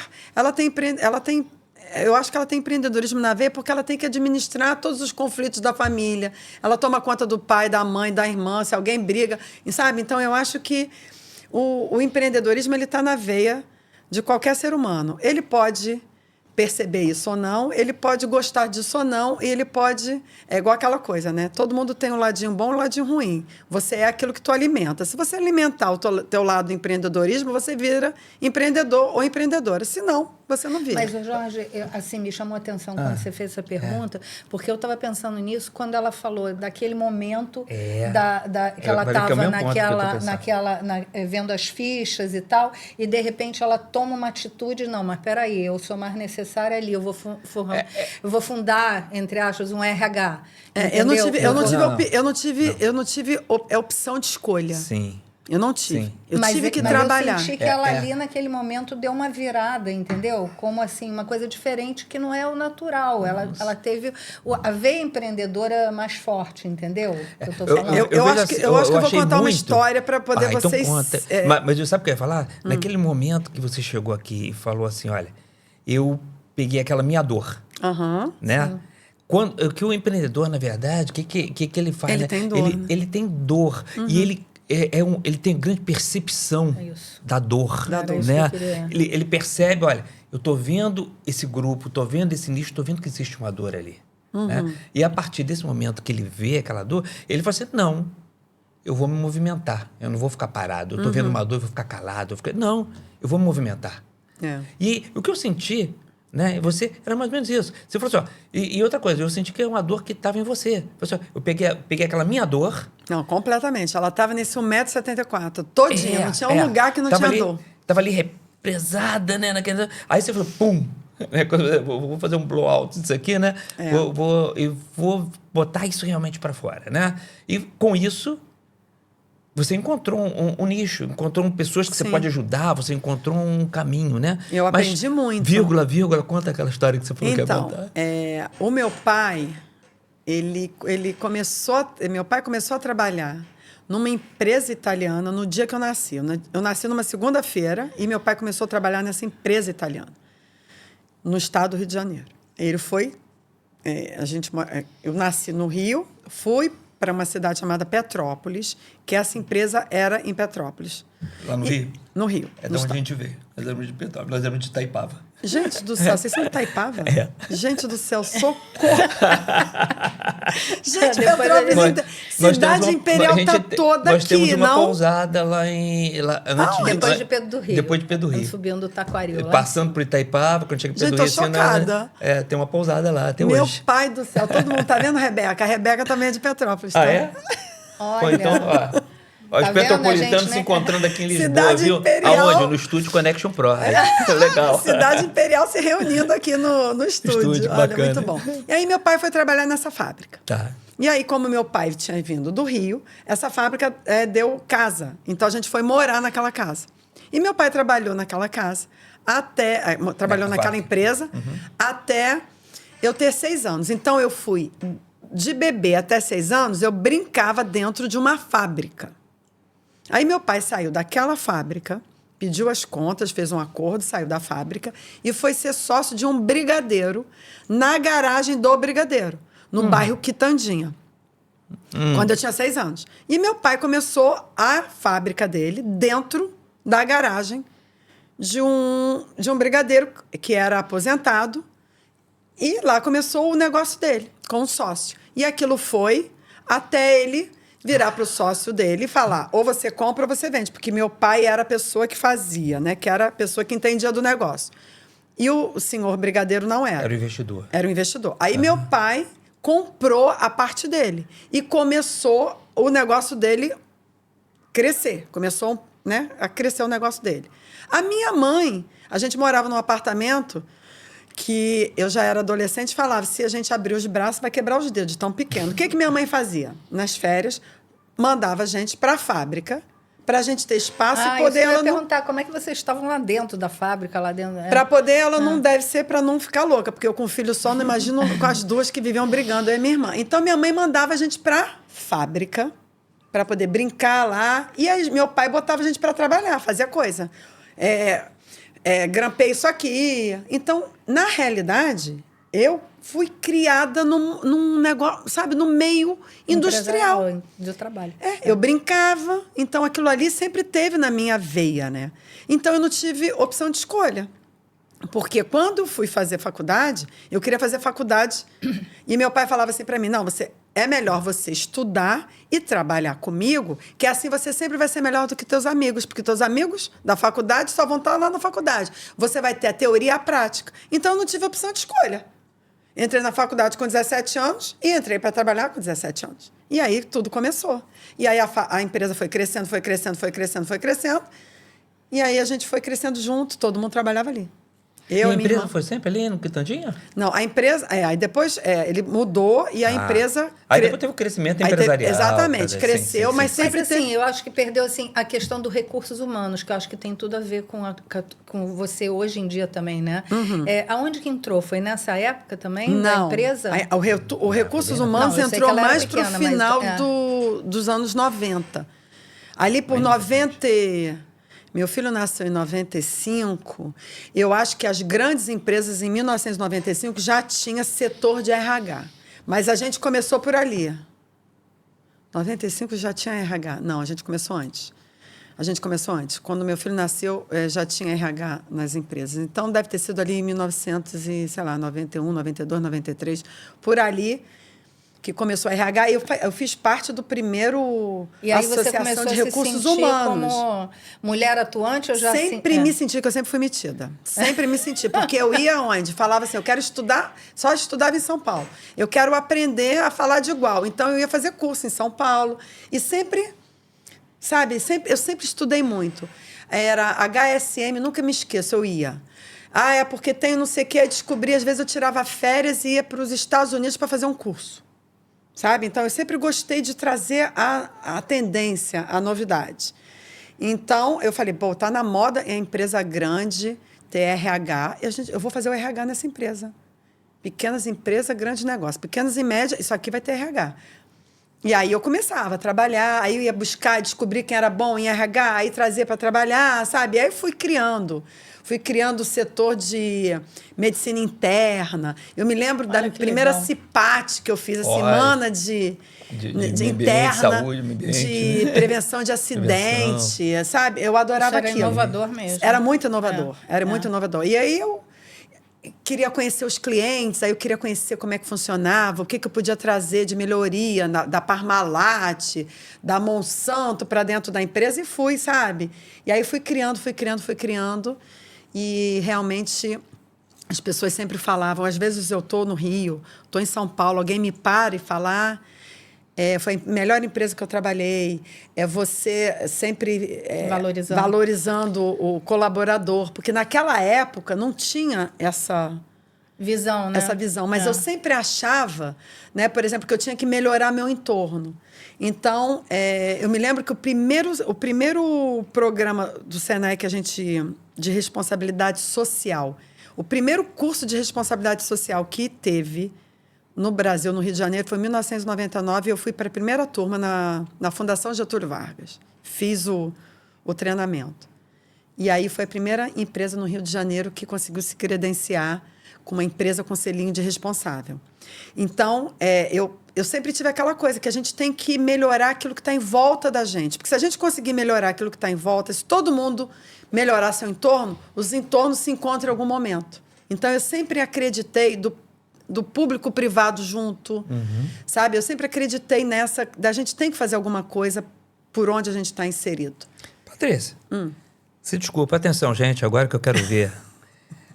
eu acho que ela tem empreendedorismo na veia porque ela tem que administrar todos os conflitos da família. Ela toma conta do pai, da mãe, da irmã, se alguém briga, sabe? Então, eu acho que o empreendedorismo ele está na veia de qualquer ser humano. Ele pode perceber isso ou não, ele pode gostar disso ou não, e ele pode... É igual aquela coisa, né? Todo mundo tem um ladinho bom e um ladinho ruim. Você é aquilo que tu alimenta. Se você alimentar o teu lado do empreendedorismo, você vira empreendedor ou empreendedora. Se não, você não vira. Mas, Jorge, assim, me chamou a atenção quando você fez essa pergunta, porque eu estava pensando nisso quando ela falou daquele momento que ela estava vendo as fichas e tal, e de repente ela toma uma atitude, não, mas peraí, eu sou mais necessária ali, eu vou fundar, entre aspas, um RH. Eu não tive opção de escolha. Sim. Eu não tive. Sim. Eu tive que trabalhar. Eu senti que ela ali, naquele momento, deu uma virada, entendeu? Como assim, uma coisa diferente que não é o natural. Ela teve a veia empreendedora mais forte, entendeu? Eu acho que eu vou contar uma história para poder vocês... Então conta. Mas sabe o que eu ia falar? Naquele momento que você chegou aqui e falou assim, olha, eu peguei aquela minha dor, né? Sim. Que o empreendedor, na verdade, o que ele faz? Ele tem dor. Ele tem dor. E ele tem grande percepção da dor. Né? Ele percebe, olha, eu estou vendo esse grupo, estou vendo esse nicho, estou vendo que existe uma dor ali. Né? E a partir desse momento que ele vê aquela dor, ele fala assim, não, eu vou me movimentar, eu não vou ficar parado. Eu estou vendo uma dor, eu vou ficar calado. Não, eu vou me movimentar. E o que eu senti... Né? Você era mais ou menos isso. Você falou assim, ó, e outra coisa, eu senti que era uma dor que estava em você. Eu peguei aquela minha dor. Não, completamente. Ela estava nesse 1,74 m, todinha. Não tinha um lugar que não tinha dor. Estava ali represada, né? Aí você falou, pum! Vou fazer um blowout disso aqui, né? Vou botar isso realmente para fora, né? E com isso... Você encontrou um nicho, encontrou pessoas que você pode ajudar, você encontrou um caminho, né? Eu aprendi muito. Vírgula, conta aquela história que você falou que ia contar. O meu pai, meu pai começou a trabalhar numa empresa italiana no dia que eu nasci. Eu nasci numa segunda-feira e meu pai começou a trabalhar nessa empresa italiana, no estado do Rio de Janeiro. Ele foi... eu nasci no Rio, fui para uma cidade chamada Petrópolis, que essa empresa era em Petrópolis. Lá no Rio? No Rio. É de onde a gente veio. Nós éramos de Petrópolis, nós éramos de Itaipava. Gente do céu, vocês são de Itaipava? Gente do céu, socorro! Gente, Petrópolis, cidade imperial está toda aqui, não? Nós temos uma pousada lá em... Depois de Pedro do Rio. Depois de Pedro do Rio. Subindo do Taquaril. Passando por Itaipava, quando chega em Pedro do Rio... Gente, tô chocada. Tem uma pousada lá até hoje. Meu pai do céu, todo mundo tá vendo a Rebeca? A Rebeca também é de Petrópolis, tá? Ah, é? Olha... Então, os petropolitanos se encontrando aqui em Lisboa, Cidade viu? Imperial. Aonde? No Estúdio Connection Pro. Legal. Cidade Imperial se reunindo aqui no estúdio. Olha, bacana. muito bom. E aí meu pai foi trabalhar nessa fábrica. Tá. E aí, como meu pai tinha vindo do Rio, essa fábrica deu casa. Então, a gente foi morar naquela casa. E meu pai trabalhou naquela casa, trabalhou naquela empresa, até eu ter 6 anos. Então, eu fui de bebê até 6 anos, eu brincava dentro de uma fábrica. Aí meu pai saiu daquela fábrica, pediu as contas, fez um acordo, saiu da fábrica e foi ser sócio de um brigadeiro na garagem do brigadeiro, no bairro Quitandinha, quando eu tinha 6 anos. E meu pai começou a fábrica dele dentro da garagem de um brigadeiro que era aposentado, e lá começou o negócio dele, com um sócio. E aquilo foi até ele virar para o sócio dele e falar, ou você compra ou você vende, porque meu pai era a pessoa que fazia, né? Que era a pessoa que entendia do negócio. E o senhor brigadeiro não era. Era o investidor. Era o investidor. Aí meu pai comprou a parte dele e começou o negócio dele crescer. Começou, né, a crescer o negócio dele. A minha mãe, a gente morava num apartamento que eu já era adolescente e falava, se a gente abrir os braços, vai quebrar os dedos, tão pequeno. O que minha mãe fazia? Nas férias, mandava a gente para a fábrica, para a gente ter espaço e poder... Isso eu ia perguntar, como é que vocês estavam lá dentro da fábrica, lá dentro? Para poder, ela não deve ser para não ficar louca, porque eu com um filho só, não imagino com as duas que viviam brigando, eu e minha irmã. Então, minha mãe mandava a gente para a fábrica, para poder brincar lá, e aí meu pai botava a gente para trabalhar, fazia coisa. Grampei isso aqui. Então, na realidade, eu fui criada num negócio, sabe, no meio industrial. De trabalho. Eu brincava, então aquilo ali sempre teve na minha veia, né? Então, eu não tive opção de escolha. Porque quando eu fui fazer faculdade, eu queria fazer faculdade, e meu pai falava assim para mim, não, é melhor você estudar e trabalhar comigo, que assim você sempre vai ser melhor do que teus amigos, porque teus amigos da faculdade só vão estar lá na faculdade. Você vai ter a teoria e a prática. Então, eu não tive opção de escolha. Entrei na faculdade com 17 anos e entrei para trabalhar com 17 anos. E aí, tudo começou. E aí, a empresa foi crescendo, foi crescendo, foi crescendo, foi crescendo. E aí, a gente foi crescendo junto, todo mundo trabalhava ali. E a empresa foi sempre ali no Quitandinha? Não, a empresa... aí depois ele mudou e a empresa... Aí depois teve o crescimento empresarial. Exatamente, cresceu, mas sempre Mas, assim, eu acho que perdeu assim, a questão dos recursos humanos, que eu acho que tem tudo a ver com você hoje em dia também, né? Aonde que entrou? Foi nessa época também, da empresa? O recursos humanos entrou mais para o final dos anos 90. Ali por 90... Meu filho nasceu em 95. Eu acho que as grandes empresas, em 1995, já tinha setor de RH. Mas a gente começou por ali. 95 já tinha RH. Não, a gente começou antes. Quando meu filho nasceu, já tinha RH nas empresas. Então, deve ter sido ali em 1991, 92, 93, por ali, que começou a RH. Eu fiz parte do primeiro Associação de Recursos Humanos. Como mulher atuante, eu já sempre me senti, que eu sempre fui metida. Sempre me senti. Porque eu ia onde? Falava assim, eu quero estudar, só estudava em São Paulo. Eu quero aprender a falar de igual. Então, eu ia fazer curso em São Paulo. E sempre, sabe, eu sempre estudei muito. Era HSM, nunca me esqueço, eu ia. É porque tem não sei o que, eu descobri, às vezes eu tirava férias e ia para os Estados Unidos para fazer um curso. Sabe? Então, eu sempre gostei de trazer a tendência, a novidade. Então, eu falei, tá na moda, é empresa grande, tem RH, e eu vou fazer o RH nessa empresa. Pequenas empresas, grande negócio. Pequenas e médias, isso aqui vai ter RH. E aí eu começava a trabalhar, aí eu ia buscar, descobrir quem era bom em RH, aí trazer para trabalhar, sabe? Aí fui criando o setor de medicina interna. Eu me lembro da primeira CIPAT que eu fiz, a semana de interna, saúde, de prevenção de acidente, sabe? Eu adorava aquilo. Era inovador mesmo. Era muito inovador, muito inovador. E aí eu queria conhecer os clientes, aí eu queria conhecer como é que funcionava, o que eu podia trazer de melhoria da Parmalat, da Monsanto para dentro da empresa, e fui, sabe? E aí fui criando. E realmente as pessoas sempre falavam, às vezes eu estou no Rio, estou em São Paulo, alguém me para e fala, foi a melhor empresa que eu trabalhei, você sempre valorizando o colaborador, porque naquela época não tinha essa visão, né? Mas eu sempre achava, né, por exemplo, que eu tinha que melhorar meu entorno. Então, eu me lembro que o primeiro programa do Senai que a gente de responsabilidade social, o primeiro curso de responsabilidade social que teve no Brasil, no Rio de Janeiro, foi em 1999, e eu fui para a primeira turma na Fundação Getúlio Vargas. Fiz o treinamento. E aí foi a primeira empresa no Rio de Janeiro que conseguiu se credenciar com uma empresa com selinho de responsável. Então, eu sempre tive aquela coisa que a gente tem que melhorar aquilo que está em volta da gente. Porque se a gente conseguir melhorar aquilo que está em volta, se todo mundo melhorar seu entorno, os entornos se encontram em algum momento. Então, eu sempre acreditei do público-privado junto, sabe? Eu sempre acreditei nessa... Da gente tem que fazer alguma coisa por onde a gente está inserido. Patrícia, se desculpa. Atenção, gente, agora que eu quero ver.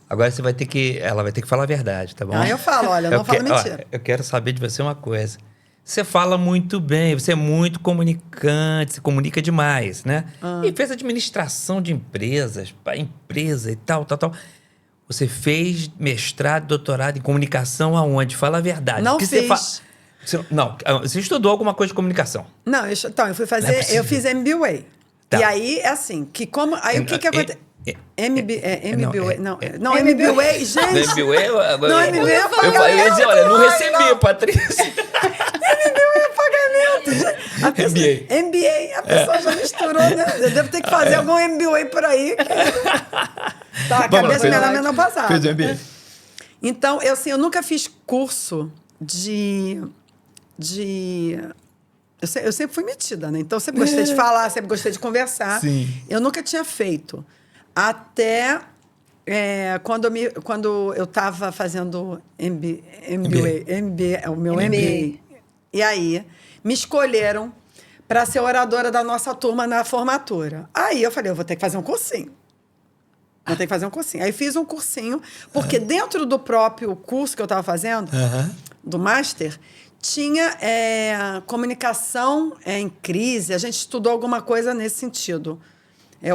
Agora você vai ter que... Ela vai ter que falar a verdade, tá bom? Eu falo, olha, eu não falo mentira. Eu quero saber de você uma coisa. Você fala muito bem, você é muito comunicante, você comunica demais, né? E fez administração de empresas, para empresa e tal. Você fez mestrado, doutorado em comunicação aonde? Fala a verdade. Não fiz. Você estudou alguma coisa de comunicação? Não, eu fui fazer... Eu fiz MBA. Tá. E aí, assim, o que acontece... MBA. Não, MBA, gente. MBA? Não, MBA é pagamento. Eu ia dizer, olha, não recebi, Patrícia. MBA é pagamento. MBA, a pessoa já misturou, né? Eu devo ter que fazer algum MBA por aí. Tá, a cabeça minha não passava. Fez MBA. Então, eu nunca fiz curso de... Eu sempre fui metida, né? Então, eu sempre gostei de falar, sempre gostei de conversar. Sim. Eu nunca tinha feito. Até quando eu estava fazendo o meu MBA. E aí, me escolheram para ser oradora da nossa turma na formatura. Aí eu falei, eu vou ter que fazer um cursinho. Aí fiz um cursinho, porque dentro do próprio curso que eu estava fazendo, do Master, tinha comunicação em crise. A gente estudou alguma coisa nesse sentido.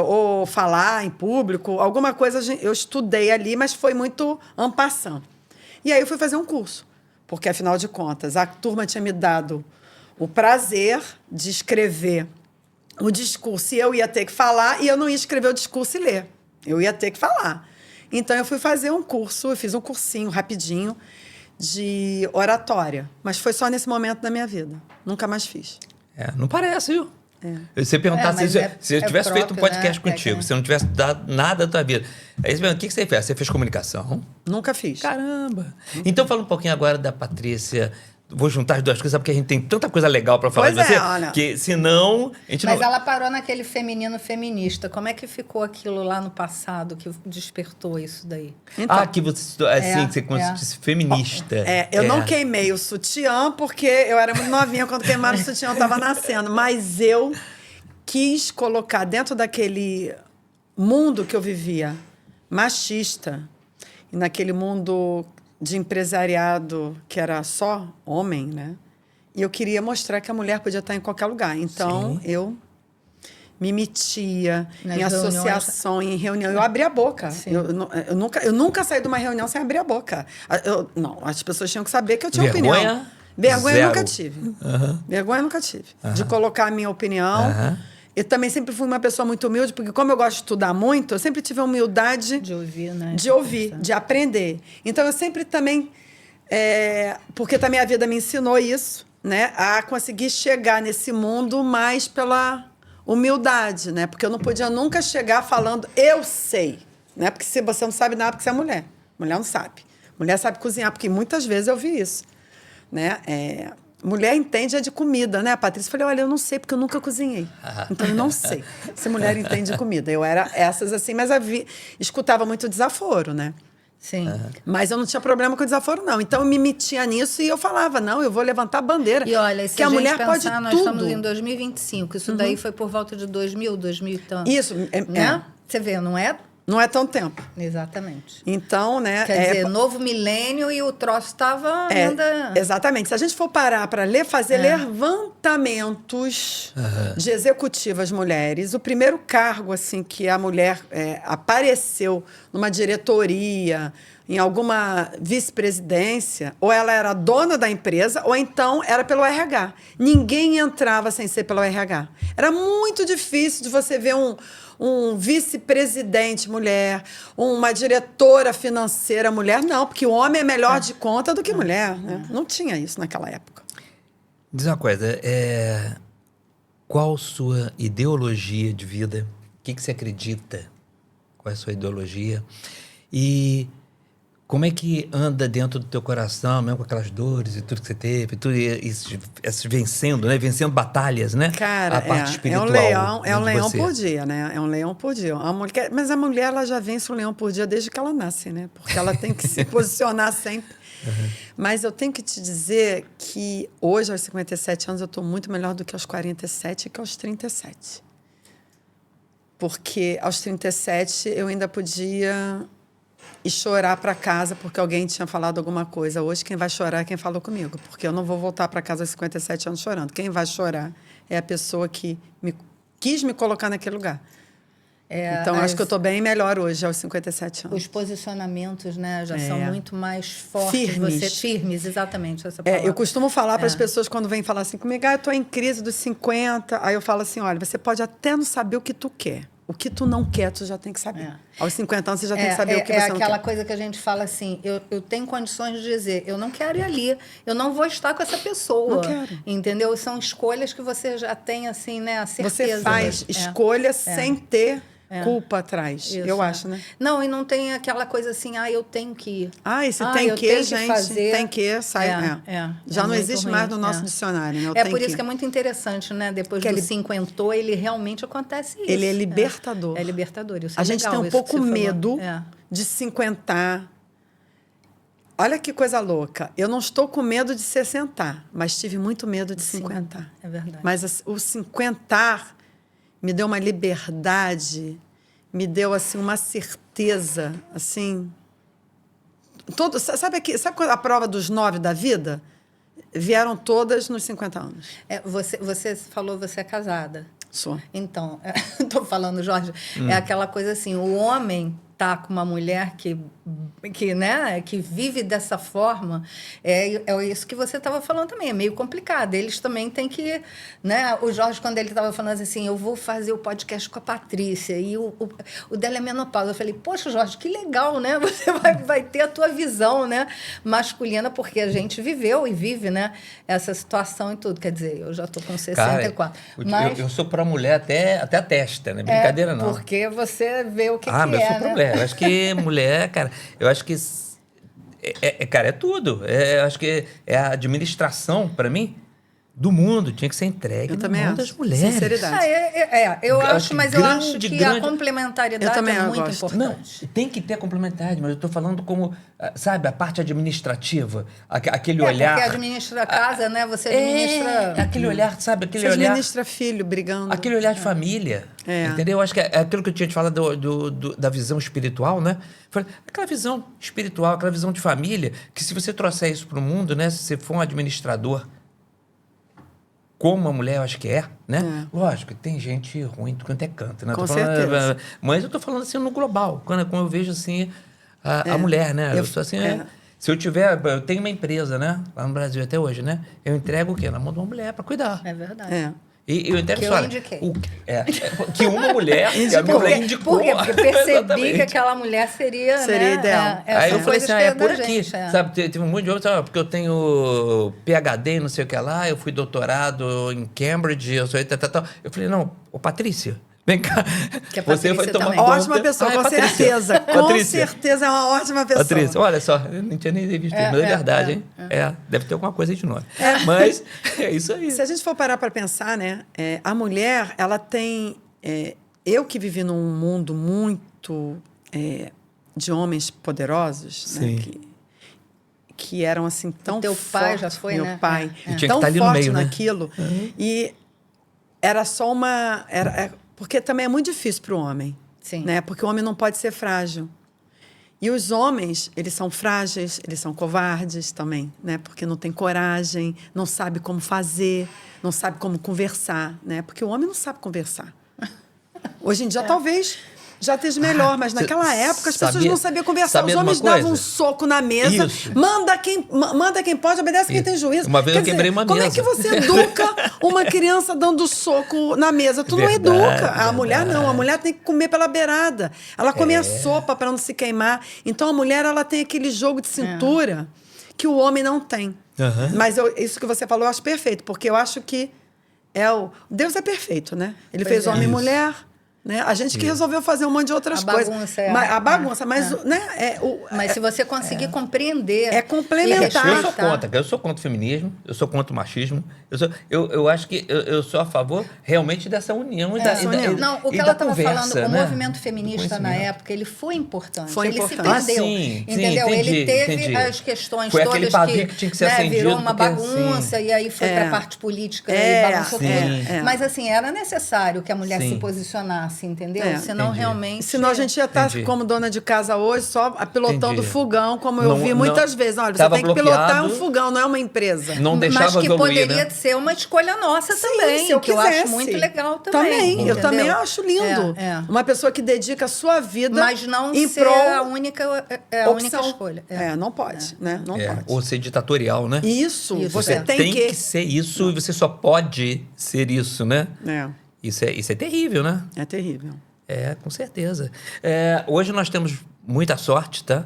Ou falar em público, alguma coisa eu estudei ali, mas foi muito en passant. E aí eu fui fazer um curso, porque, afinal de contas, a turma tinha me dado o prazer de escrever o discurso, e eu ia ter que falar, e eu não ia escrever o discurso e ler. Eu ia ter que falar. Então, eu fui fazer um curso, eu fiz um cursinho rapidinho de oratória, mas foi só nesse momento da minha vida. Nunca mais fiz. Não parece, viu? Você perguntasse se eu tivesse feito um podcast contigo, se eu não tivesse dado nada da tua vida. Aí você pergunta, o que você fez? Você fez comunicação? Nunca fiz. Caramba! Então fala um pouquinho agora da Patrícia. Vou juntar as duas coisas, porque a gente tem tanta coisa legal para falar de você, olha. que senão a gente Mas ela parou naquele feminino feminista. Como é que ficou aquilo lá no passado que despertou isso daí? Então, que você assim, que você disse feminista. Eu não queimei o sutiã, porque eu era muito novinha quando queimaram o sutiã, eu estava nascendo. Mas eu quis colocar dentro daquele mundo que eu vivia, machista, e naquele mundo de empresariado que era só homem, né? E eu queria mostrar que a mulher podia estar em qualquer lugar. Então, eu me metia em associação, em reunião. Eu abria a boca. Eu nunca saí de uma reunião sem abrir a boca. As pessoas tinham que saber que eu tinha opinião. Vergonha eu nunca tive. Vergonha eu nunca tive. De colocar a minha opinião. Eu também sempre fui uma pessoa muito humilde, porque como eu gosto de estudar muito, eu sempre tive a humildade de ouvir, né? De ouvir, de aprender. Então, eu sempre também... porque também a vida me ensinou isso, né? A conseguir chegar nesse mundo mais pela humildade, né? Porque eu não podia nunca chegar falando, eu sei. Né? Porque se você não sabe nada, porque você é mulher. Mulher não sabe. Mulher sabe cozinhar, porque muitas vezes eu vi isso. Né? Mulher entende de comida, né? A Patrícia falou, olha, eu não sei, porque eu nunca cozinhei. Então, eu não sei se mulher entende de comida. Eu era essas assim, mas escutava muito desaforo, né? Sim. Mas eu não tinha problema com desaforo, não. Então, eu me metia nisso e eu falava, não, eu vou levantar a bandeira. E olha, se que a mulher pensar, pode nós tudo. estamos em 2025. Isso daí foi por volta de 2000 e tanto. Isso. Né? Você vê, não é? Não é tão tempo. Exatamente. Então, né... Quer dizer, novo milênio e o troço estava ainda... Exatamente. Se a gente for parar para fazer levantamentos de executivas mulheres, o primeiro cargo assim que a mulher apareceu numa diretoria, em alguma vice-presidência, ou ela era dona da empresa, ou então era pelo RH. Ninguém entrava sem ser pelo RH. Era muito difícil de você ver um vice-presidente mulher, uma diretora financeira mulher. Não, porque o homem é melhor de conta do que mulher. Né? Não tinha isso naquela época. Diz uma coisa, qual sua ideologia de vida? O que você acredita? Qual é a sua ideologia? E como é que anda dentro do teu coração, mesmo com aquelas dores e tudo que você teve, tudo isso vencendo, né? Vencendo batalhas, né? Cara, a parte espiritual. É um leão por dia, né? É um leão por dia. Mas a mulher, ela já vence um leão por dia desde que ela nasce, né? Porque ela tem que se posicionar sempre. Mas eu tenho que te dizer que hoje, aos 57 anos, eu estou muito melhor do que aos 47 e que aos 37. Porque aos 37 eu ainda podia ir chorar para casa porque alguém tinha falado alguma coisa. Hoje quem vai chorar é quem falou comigo, porque eu não vou voltar para casa aos 57 anos chorando. Quem vai chorar é a pessoa que quis me colocar naquele lugar. Então, acho que eu estou bem melhor hoje, aos 57 anos. Os posicionamentos, né, já são muito mais fortes. Firmes. Firmes, exatamente, essa palavra. Eu costumo falar para as pessoas quando vêm falar assim comigo, eu estou em crise dos 50. Aí eu falo assim, olha, você pode até não saber o que tu quer. O que tu não quer, tu já tem que saber. Aos 50 anos, você já tem que saber o que você não quer. É aquela coisa que a gente fala assim, eu tenho condições de dizer, eu não quero ir ali, eu não vou estar com essa pessoa. Não quero. Entendeu? São escolhas que você já tem, assim, né, a certeza. Você faz escolha sem ter culpa atrás, Isso, eu acho, né? Não, e não tem aquela coisa assim, eu tenho que ir. Esse tem que, gente, fazer. tem que, sai. Já não existe mais no nosso dicionário, né? Por isso que é muito interessante, né? Depois do cinquentou, ele realmente acontece isso. Ele é libertador. É libertador, isso a gente legal, tem um pouco medo de cinquentar. Olha que coisa louca. Eu não estou com medo de sessentar, mas tive muito medo de cinquentar. É verdade. Mas o cinquentar me deu uma liberdade, me deu assim uma certeza, assim. Sabe a prova dos 9 da vida? Vieram todas nos 50 anos. Você falou, você é casada. Sou. Então, estou falando, Jorge, é aquela coisa assim, o homem tá com uma mulher que vive dessa forma, é isso que você estava falando também, é meio complicado. Eles também têm que, né? O Jorge, quando ele estava falando assim, eu vou fazer o podcast com a Patrícia, e o dela é menopausa. Eu falei, poxa, Jorge, que legal, né? Você vai ter a tua visão, né, masculina, porque a gente viveu e vive, né, essa situação e tudo. Quer dizer, eu já estou com 64. Cara, mas eu sou pró-mulher até a testa, não é brincadeira, não. Porque você vê o que mas eu sou né? Eu acho que mulher, cara, eu acho que cara, é tudo. Eu acho que é a administração, para mim, do mundo. Tinha que ser entregue na mão das mulheres. Sinceridade. Eu acho que a complementaridade é muito importante. Não, tem que ter a complementaridade, mas eu estou falando como, sabe, a parte administrativa, aquele olhar... Porque administra a casa, né? Você administra... aquele olhar, sabe? Aquele você olhar... administra filho brigando. Aquele olhar de família, entendeu? Eu acho que é aquilo que eu tinha te falado da visão espiritual, né? Aquela visão espiritual, aquela visão de família, que se você trouxer isso para o mundo, né? Se você for um administrador, como a mulher, eu acho que né? Lógico, tem gente ruim quanto é canto, né? Com certeza. Mas eu tô falando assim no global, quando eu vejo assim a mulher, né? Eu sou assim, se eu tenho uma empresa, né? Lá no Brasil até hoje, né? Eu entrego o quê? Na mão de uma mulher para cuidar. É verdade. E eu entrego que eu indiquei. Que uma mulher indicou. Por quê? Porque percebi que aquela mulher seria ideal. Aí eu falei assim, é por aqui. Sabe, teve um monte de outros, porque eu tenho PhD, não sei o que lá, eu fui doutorado em Cambridge, eu sou tal. Eu falei, não, Patrícia, vem cá. Que você vai tomar conta. Ótima pessoa, com certeza. Com certeza é uma ótima pessoa. Patrícia, olha só, eu não tinha nem visto isso, mas é verdade, hein? Deve ter alguma coisa aí de nós. Mas é isso aí. Se a gente for parar para pensar, né? A mulher, ela tem... eu que vivi num mundo muito de homens poderosos, né? Que eram assim tão teu fortes. pai já foi, meu né? pai. Tão forte no meio, naquilo. Né? E era só uma... porque também é muito difícil para o homem. Sim. Né? Porque o homem não pode ser frágil. E os homens, eles são frágeis, eles são covardes também, né? Porque não tem coragem, não sabe como fazer, não sabe como conversar, né? Porque o homem não sabe conversar. Hoje em dia, talvez, Já esteja melhor, mas naquela época as pessoas não sabiam conversar. Os sabia de uma homens davam um coisa? soco na mesa. Isso. Manda quem pode, obedece quem tem juízo. Uma vez eu quebrei uma como mesa. é que você educa uma criança dando soco na mesa? Tu não Verdade, educa. A mulher não. verdade. A mulher tem que comer pela beirada. Ela come a sopa para não se queimar. Então a mulher ela tem aquele jogo de cintura que o homem não tem. Aham. Mas isso que você falou eu acho perfeito, porque eu acho que Deus é perfeito, né? Ele Pois fez é. homem e Isso. mulher. Né? A gente que resolveu fazer um monte de outras A coisas. bagunça, A bagunça, mas né, Mas se você conseguir compreender... É complementar. e Eu sou respeitar- contra, eu sou contra o feminismo, eu sou contra o machismo, eu acho que eu sou a favor realmente dessa união e da, Dessa união. Não, o e que da ela estava conversa, falando, né? o movimento Do feminista na conhecimento. época, ele foi importante. Foi ele importante. se perdeu. Sim, entendeu? entendi, Ele teve entendi. as questões Foi todas aquele pavio que tinha que ser acendido, virou uma porque, bagunça e aí foi para a parte política e bagunçou sim. tudo. Mas assim, era necessário que a mulher Sim. se posicionasse, entendeu? É. Senão Entendi. realmente... Senão a gente ia estar Entendi. como dona de casa hoje, só pilotando Entendi. fogão, como eu vi muitas vezes. Olha, você Tava tem que pilotar bloqueado. um fogão, não é uma empresa. Não deixava Mas que evoluir, poderia né? ser uma escolha nossa Sim, também, se eu que eu quisesse. acho muito legal também. Eu também entendeu? acho lindo. É. Uma pessoa que dedica a sua vida Mas não em ser prol a única opção. escolha. Não pode, né? Não pode. Ou ser ditatorial, né? Isso, Isso, você é. tem que... ser isso e você só pode ser isso, né? Isso é terrível, né? É terrível. Com certeza. Hoje nós temos muita sorte, tá?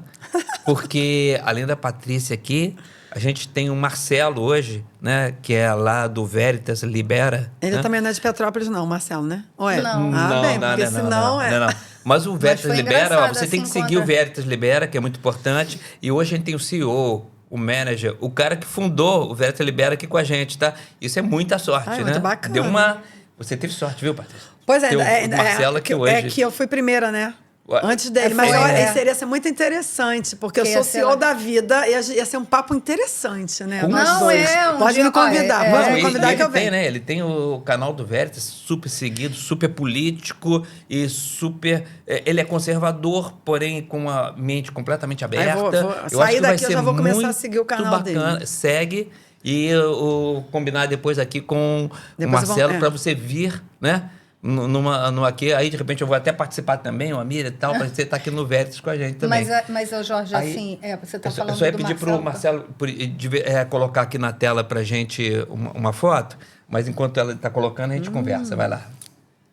Porque, além da Patrícia aqui, a gente tem o Marcelo hoje, né? Que é lá do Veritas Libera. Ele né? também não é de Petrópolis, não, Marcelo, né? Ou é? Não. Porque senão não. Mas o Veritas foi Libera, engraçado, você tem que assim, seguir o contra- Veritas Libera, que é muito importante. E hoje a gente tem o CEO, o manager, o cara que fundou o Veritas Libera aqui com a gente, tá? Isso é muita sorte, né? Muito bacana. Deu uma... Você teve sorte, viu, Patrícia? Pois Tem o Marcelo aqui hoje. É que eu fui primeira, né? Ué, Antes dele. foi, Mas né? seria ser muito interessante, porque eu Que sou ia ser CEO lá- da vida e ia ser um papo interessante, né? Com- Nós Não, dois. um Pode dia- me convidar, olha, pode Não, me e convidar que ele eu tem, venho. né? Ele tem o canal do Veritas super seguido, super político e super... Ele é conservador, porém com a mente completamente aberta. vou Eu sair acho que vai daqui, eu ser já vou começar a muito seguir o canal bacana. dele. Segue e o combinar depois aqui com o Depois Marcelo vamos- para você vir, né? Numa aqui, aí de repente eu vou até participar também, o Amir e tal, para você estar aqui no Veritas com a gente também. Mas Jorge, Aí, assim, você está Eu falando só ia do pedir para o Marcelo. Marcelo colocar aqui na tela para a gente uma foto, mas enquanto ela está colocando, a gente conversa. Vai lá.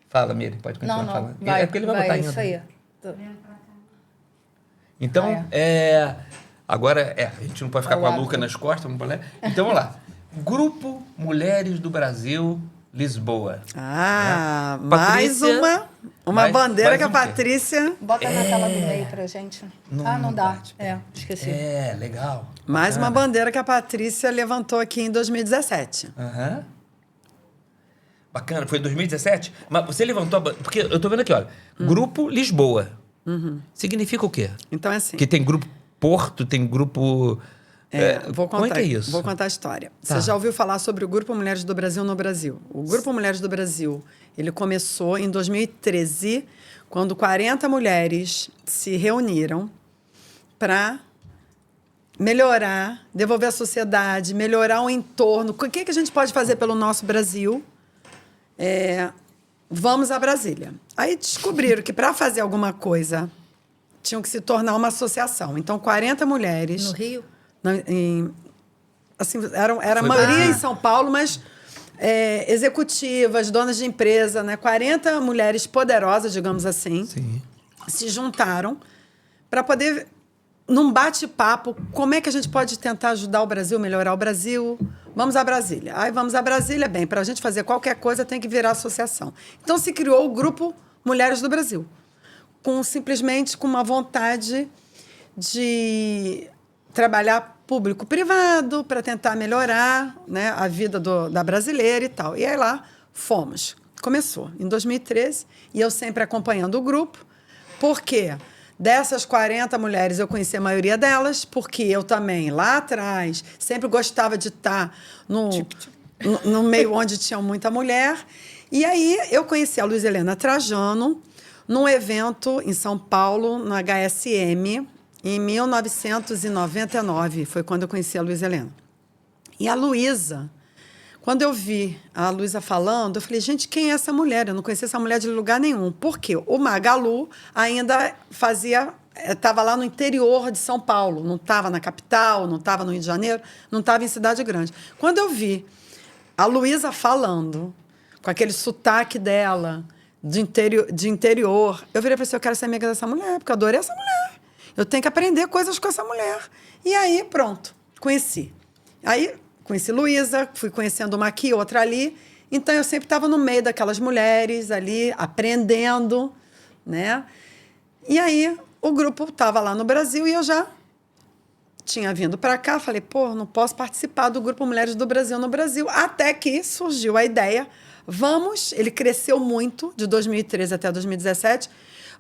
Fala, Miri, pode continuar Não, falando. vai, É porque ele vai botar isso aí. Então, agora, a gente não pode ficar Ao com a lado. Luca nas costas, vamos falar. Então, vamos lá. Grupo Mulheres do Brasil, Lisboa. Mais Patrícia, uma mais- bandeira mais que a um quê? Patrícia... Bota na tela do meio pra gente. Não dá. pode. Esqueci. Legal. Mais uma Bacana. bandeira que a Patrícia levantou aqui em 2017. Aham. Bacana, foi em 2017? Mas você levantou a porque eu tô vendo aqui, olha. Grupo Lisboa. Significa o quê? Então é assim. Que tem grupo Porto, tem grupo... Vou contar, como é que é isso? Vou contar a história. Tá. Você já ouviu falar sobre o Grupo Mulheres do Brasil no Brasil? O Grupo Mulheres do Brasil, ele começou em 2013, quando 40 mulheres se reuniram para melhorar, devolver a sociedade, melhorar o entorno. O que a gente pode fazer pelo nosso Brasil? Vamos a Brasília. Aí descobriram que para fazer alguma coisa tinham que se tornar uma associação. Então, 40 mulheres... No Rio? Assim, era a Foi maioria pra- em São Paulo, mas executivas, donas de empresa, né? 40 mulheres poderosas, digamos assim, Sim. se juntaram para poder, num bate-papo, como é que a gente pode tentar ajudar o Brasil, melhorar o Brasil. Vamos a Brasília. Aí vamos a Brasília, bem, para a gente fazer qualquer coisa tem que virar associação. Então se criou o Grupo Mulheres do Brasil, simplesmente com uma vontade de trabalhar público-privado para tentar melhorar, né, a vida da brasileira e tal. E aí lá fomos. Começou em 2013 e eu sempre acompanhando o grupo, porque dessas 40 mulheres eu conheci a maioria delas, porque eu também, lá atrás, sempre gostava de estar no meio onde tinha muita mulher. E aí eu conheci a Luiz Helena Trajano num evento em São Paulo, no HSM, em 1999. Foi quando eu conheci a Luiz Helena. E a Luísa, Quando eu vi a Luísa falando, eu falei, gente, quem é essa mulher? Eu não conhecia essa mulher de lugar nenhum. Por quê? O Magalu ainda estava lá no interior de São Paulo, não estava na capital, não estava no Rio de Janeiro, não estava em cidade grande. Quando eu vi a Luísa falando, com aquele sotaque dela, de interior, eu virei e falei assim, eu quero ser amiga dessa mulher, porque eu adorei essa mulher. Eu tenho que aprender coisas com essa mulher. E aí, pronto, conheci. Aí, conheci Luísa, fui conhecendo uma aqui, outra ali. Então, eu sempre estava no meio daquelas mulheres ali, aprendendo, né? E aí, o grupo estava lá no Brasil e eu já tinha vindo para cá. Falei, pô, não posso participar do Grupo Mulheres do Brasil no Brasil. Até que surgiu a ideia, ele cresceu muito, de 2013 até 2017,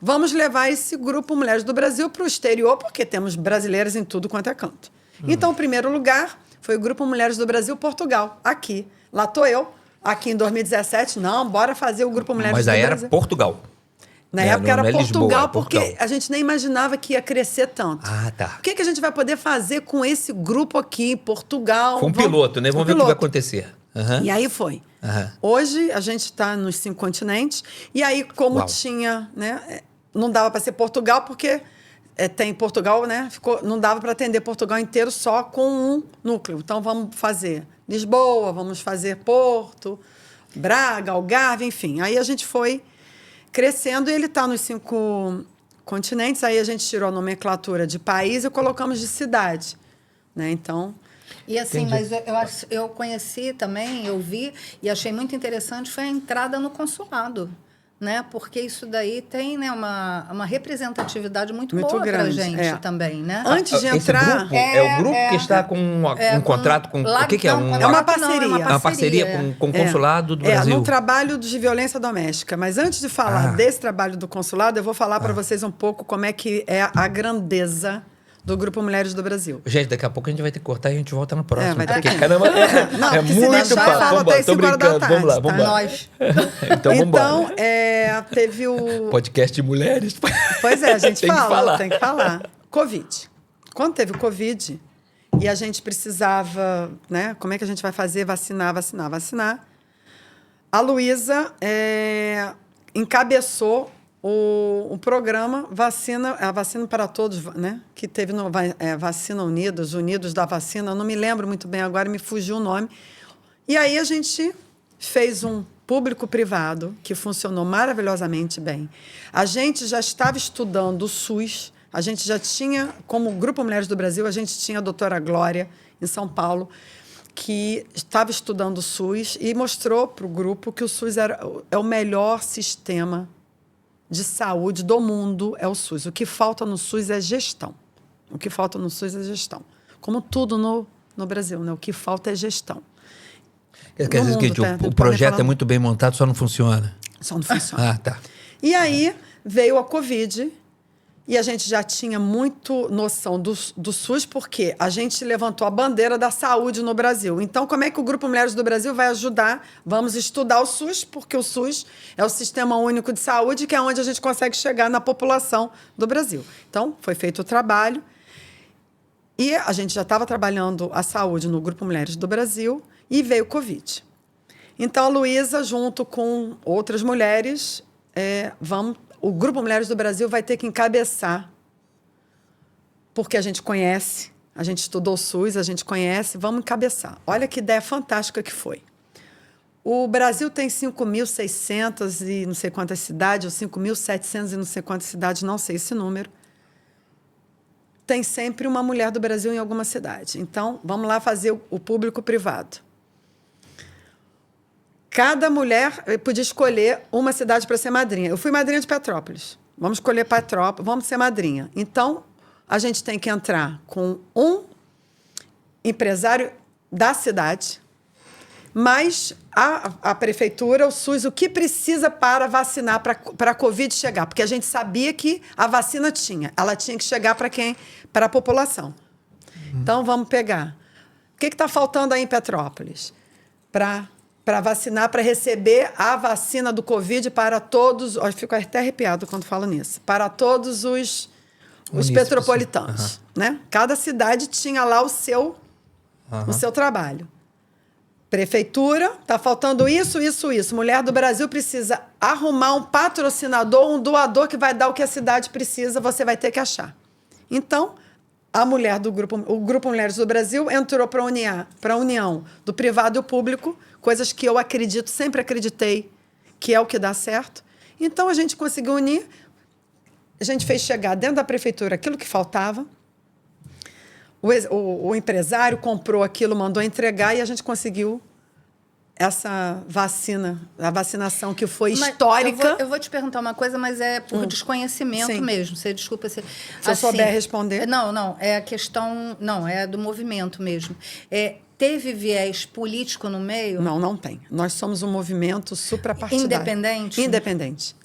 vamos levar esse Grupo Mulheres do Brasil para o exterior, porque temos brasileiras em tudo quanto é canto. Então, o primeiro lugar foi o Grupo Mulheres do Brasil Portugal, aqui. Lá estou eu, aqui em 2017. Não, bora fazer o Grupo Mulheres do Brasil. Mas aí era Portugal. Na época era Portugal, Lisboa, porque Portugal. a gente nem imaginava que ia crescer tanto. Ah, tá. O que a gente vai poder fazer com esse grupo aqui em Portugal? Foi um piloto, né? Vamos ver o que vai acontecer. E aí foi. Hoje a gente está nos 5 continentes. E aí, como tinha, né? Não dava para ser Portugal, porque tem Portugal, né? Não dava para atender Portugal inteiro só com um núcleo. Então vamos fazer Lisboa, vamos fazer Porto, Braga, Algarve, enfim. Aí a gente foi crescendo e ele está nos 5 continentes. Aí a gente tirou a nomenclatura de país e colocamos de cidade, né? Então... E assim, mas eu conheci também, eu vi e achei muito interessante, foi a entrada no consulado, né? Porque isso daí tem, né, uma representatividade muito boa para a gente também, né? Antes de entrar... Grupo, é o grupo que está com um contrato com... O que é? É uma parceria. É uma parceria com o consulado do Brasil. No trabalho de violência doméstica. Mas antes de falar desse trabalho do consulado, eu vou falar para vocês um pouco como é que é a grandeza do Grupo Mulheres do Brasil. Gente, daqui a pouco a gente vai ter que cortar e a gente volta no próximo. Vai ter que... Caramba, não, muito papo. Tô brincando, vamos lá. Nós. Então, vamos então teve o... Podcast de mulheres. Pois é, a gente tem que falar. Covid. Quando teve o Covid e a gente precisava, né? Como é que a gente vai fazer? Vacinar. A Luísa encabeçou o programa a Vacina para Todos, né? Que teve no Vacina Unidos da Vacina, eu não me lembro muito bem agora, me fugiu o nome. E aí a gente fez um público-privado que funcionou maravilhosamente bem. A gente já estava estudando o SUS, a gente já tinha, como Grupo Mulheres do Brasil, a gente tinha a doutora Glória, em São Paulo, que estava estudando o SUS e mostrou para o grupo que o SUS é o melhor sistema de saúde do mundo, é o SUS. O que falta no SUS é gestão. Como tudo no Brasil, né? O que falta é gestão. Quer dizer que o projeto é muito bem montado, só não funciona. Só não funciona. Ah, tá. E aí veio a Covid e a gente já tinha muito noção do SUS, porque a gente levantou a bandeira da saúde no Brasil. Então, como é que o Grupo Mulheres do Brasil vai ajudar? Vamos estudar o SUS, porque o SUS é o Sistema Único de Saúde, que é onde a gente consegue chegar na população do Brasil. Então, foi feito o trabalho e a gente já estava trabalhando a saúde no Grupo Mulheres do Brasil e veio o Covid. Então, a Luísa, junto com outras mulheres, o Grupo Mulheres do Brasil vai ter que encabeçar, porque a gente conhece, a gente estudou o SUS, a gente conhece, vamos encabeçar. Olha que ideia fantástica que foi. O Brasil tem 5.600 e não sei quantas cidades, ou 5.700 e não sei quantas cidades, não sei esse número. Tem sempre uma mulher do Brasil em alguma cidade. Então, vamos lá fazer o público-privado. Cada mulher podia escolher uma cidade para ser madrinha. Eu fui madrinha de Petrópolis. Vamos escolher Petrópolis, vamos ser madrinha. Então, a gente tem que entrar com um empresário da cidade, mas a prefeitura, o SUS, o que precisa para vacinar, para a Covid chegar? Porque a gente sabia que a vacina ela tinha que chegar para quem? Para a população. Então, vamos pegar. O que está faltando aí em Petrópolis? Para vacinar, para receber a vacina do Covid para todos... Eu fico até arrepiado quando falo nisso. Para todos os petropolitanos. Né? Cada cidade tinha lá o seu trabalho. Prefeitura, tá faltando isso, isso, isso. Mulher do Brasil precisa arrumar um patrocinador, um doador que vai dar o que a cidade precisa, você vai ter que achar. Então, o Grupo Mulheres do Brasil entrou para a união do privado e o público, coisas que eu acredito, sempre acreditei que é o que dá certo. Então, a gente conseguiu unir, a gente fez chegar dentro da prefeitura aquilo que faltava, o empresário comprou aquilo, mandou entregar e a gente conseguiu essa vacina, a vacinação que foi histórica. Eu vou te perguntar uma coisa, mas é por desconhecimento Sim. mesmo. Você desculpa se eu souber responder. Não, é a questão, não, é do movimento mesmo. Teve viés político no meio? Não tem. Nós somos um movimento suprapartidário. Independente? Independente.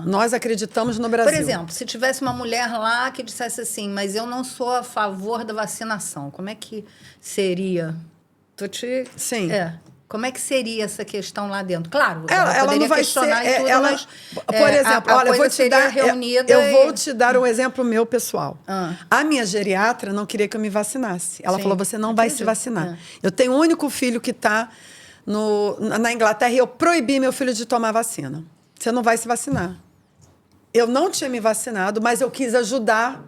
Nós acreditamos no Brasil. Por exemplo, se tivesse uma mulher lá que dissesse assim, mas eu não sou a favor da vacinação, como é que seria? Sim. Como é que seria essa questão lá dentro? Claro, ela não vai questionar ser, e tudo, mas por exemplo, a olha, eu vou te dar reunida eu vou te dar um exemplo meu pessoal. Ah. A minha geriatra não queria que eu me vacinasse. Ela falou: você não vai se vacinar. É. Eu tenho um único filho que está na Inglaterra e eu proibi meu filho de tomar vacina. Você não vai se vacinar. Eu não tinha me vacinado, mas eu quis ajudar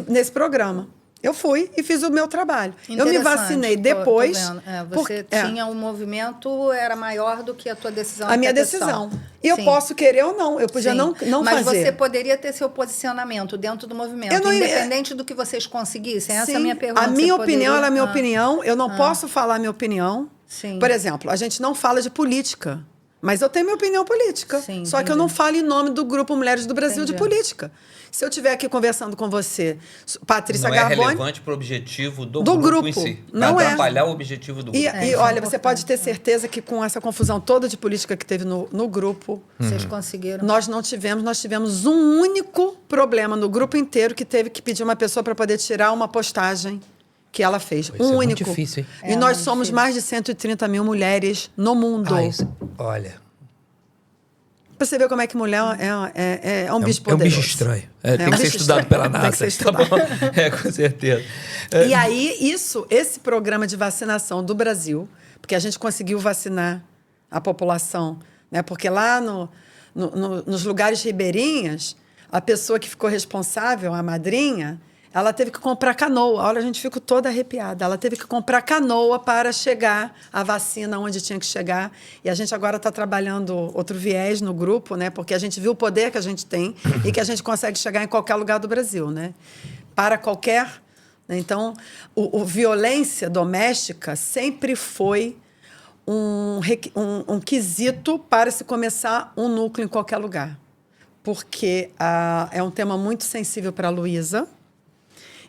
nesse programa. Eu fui e fiz o meu trabalho. Eu me vacinei depois. Tô vendo. Você tinha um movimento, era maior do que a tua decisão. A minha decisão. E eu posso querer ou não. Eu podia não fazer. Mas você poderia ter seu posicionamento dentro do movimento, independente do que vocês conseguissem. Essa é a minha pergunta. A minha opinião era a minha opinião. Eu não posso falar a minha opinião. Sim. Por exemplo, a gente não fala de política. Mas eu tenho minha opinião política. Sim, só que eu não falo em nome do Grupo Mulheres do Brasil de política. Se eu estiver aqui conversando com você, Patrícia Garboni... Não é relevante para o objetivo do grupo em si. Não vai atrapalhar o objetivo do grupo. E olha, você pode ter certeza que com essa confusão toda de política que teve no grupo... Vocês conseguiram? Nós tivemos um único problema no grupo inteiro que teve que pedir uma pessoa para poder tirar uma postagem que ela fez. Isso é único. muito difícil, hein? E nós somos mais de 130 mil mulheres no mundo. Olha... Pra você ver como é que mulher é um bicho poderoso. É um bicho estranho. Tem que ser estudado pela NASA. Tem que ser estudado. Tá bom? Com certeza. E aí, esse programa de vacinação do Brasil, porque a gente conseguiu vacinar a população, né? Porque lá nos lugares ribeirinhas, a pessoa que ficou responsável, a madrinha, ela teve que comprar canoa. Olha, a gente ficou toda arrepiada. Ela teve que comprar canoa para chegar a vacina onde tinha que chegar. E a gente agora está trabalhando outro viés no grupo, né? Porque a gente viu o poder que a gente tem e que a gente consegue chegar em qualquer lugar do Brasil, né? Para qualquer... Então, violência doméstica sempre foi um quesito para se começar um núcleo em qualquer lugar. Porque é um tema muito sensível para a Luísa.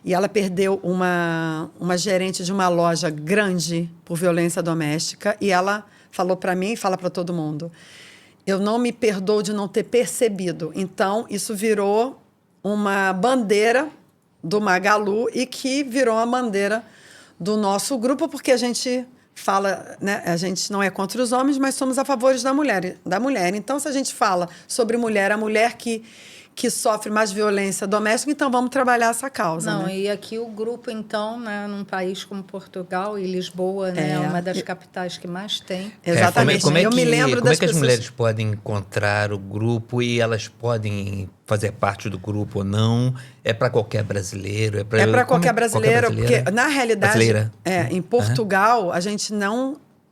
E ela perdeu uma gerente de uma loja grande por violência doméstica. E ela falou para mim, fala para todo mundo, eu não me perdoo de não ter percebido. Então, isso virou uma bandeira do Magalu e que virou a bandeira do nosso grupo, porque a gente fala, né, a gente não é contra os homens, mas somos a favor da mulher. Então, se a gente fala sobre mulher, a mulher que sofre mais violência doméstica, então vamos trabalhar essa causa. Não, né? E aqui o grupo, então, né, num país como Portugal e Lisboa, né, é uma das capitais que mais tem. Exatamente. Eu me lembro como é que as mulheres podem encontrar o grupo e elas podem fazer parte do grupo ou não? É para qualquer brasileiro? É para qualquer brasileiro, porque, na realidade, em Portugal, a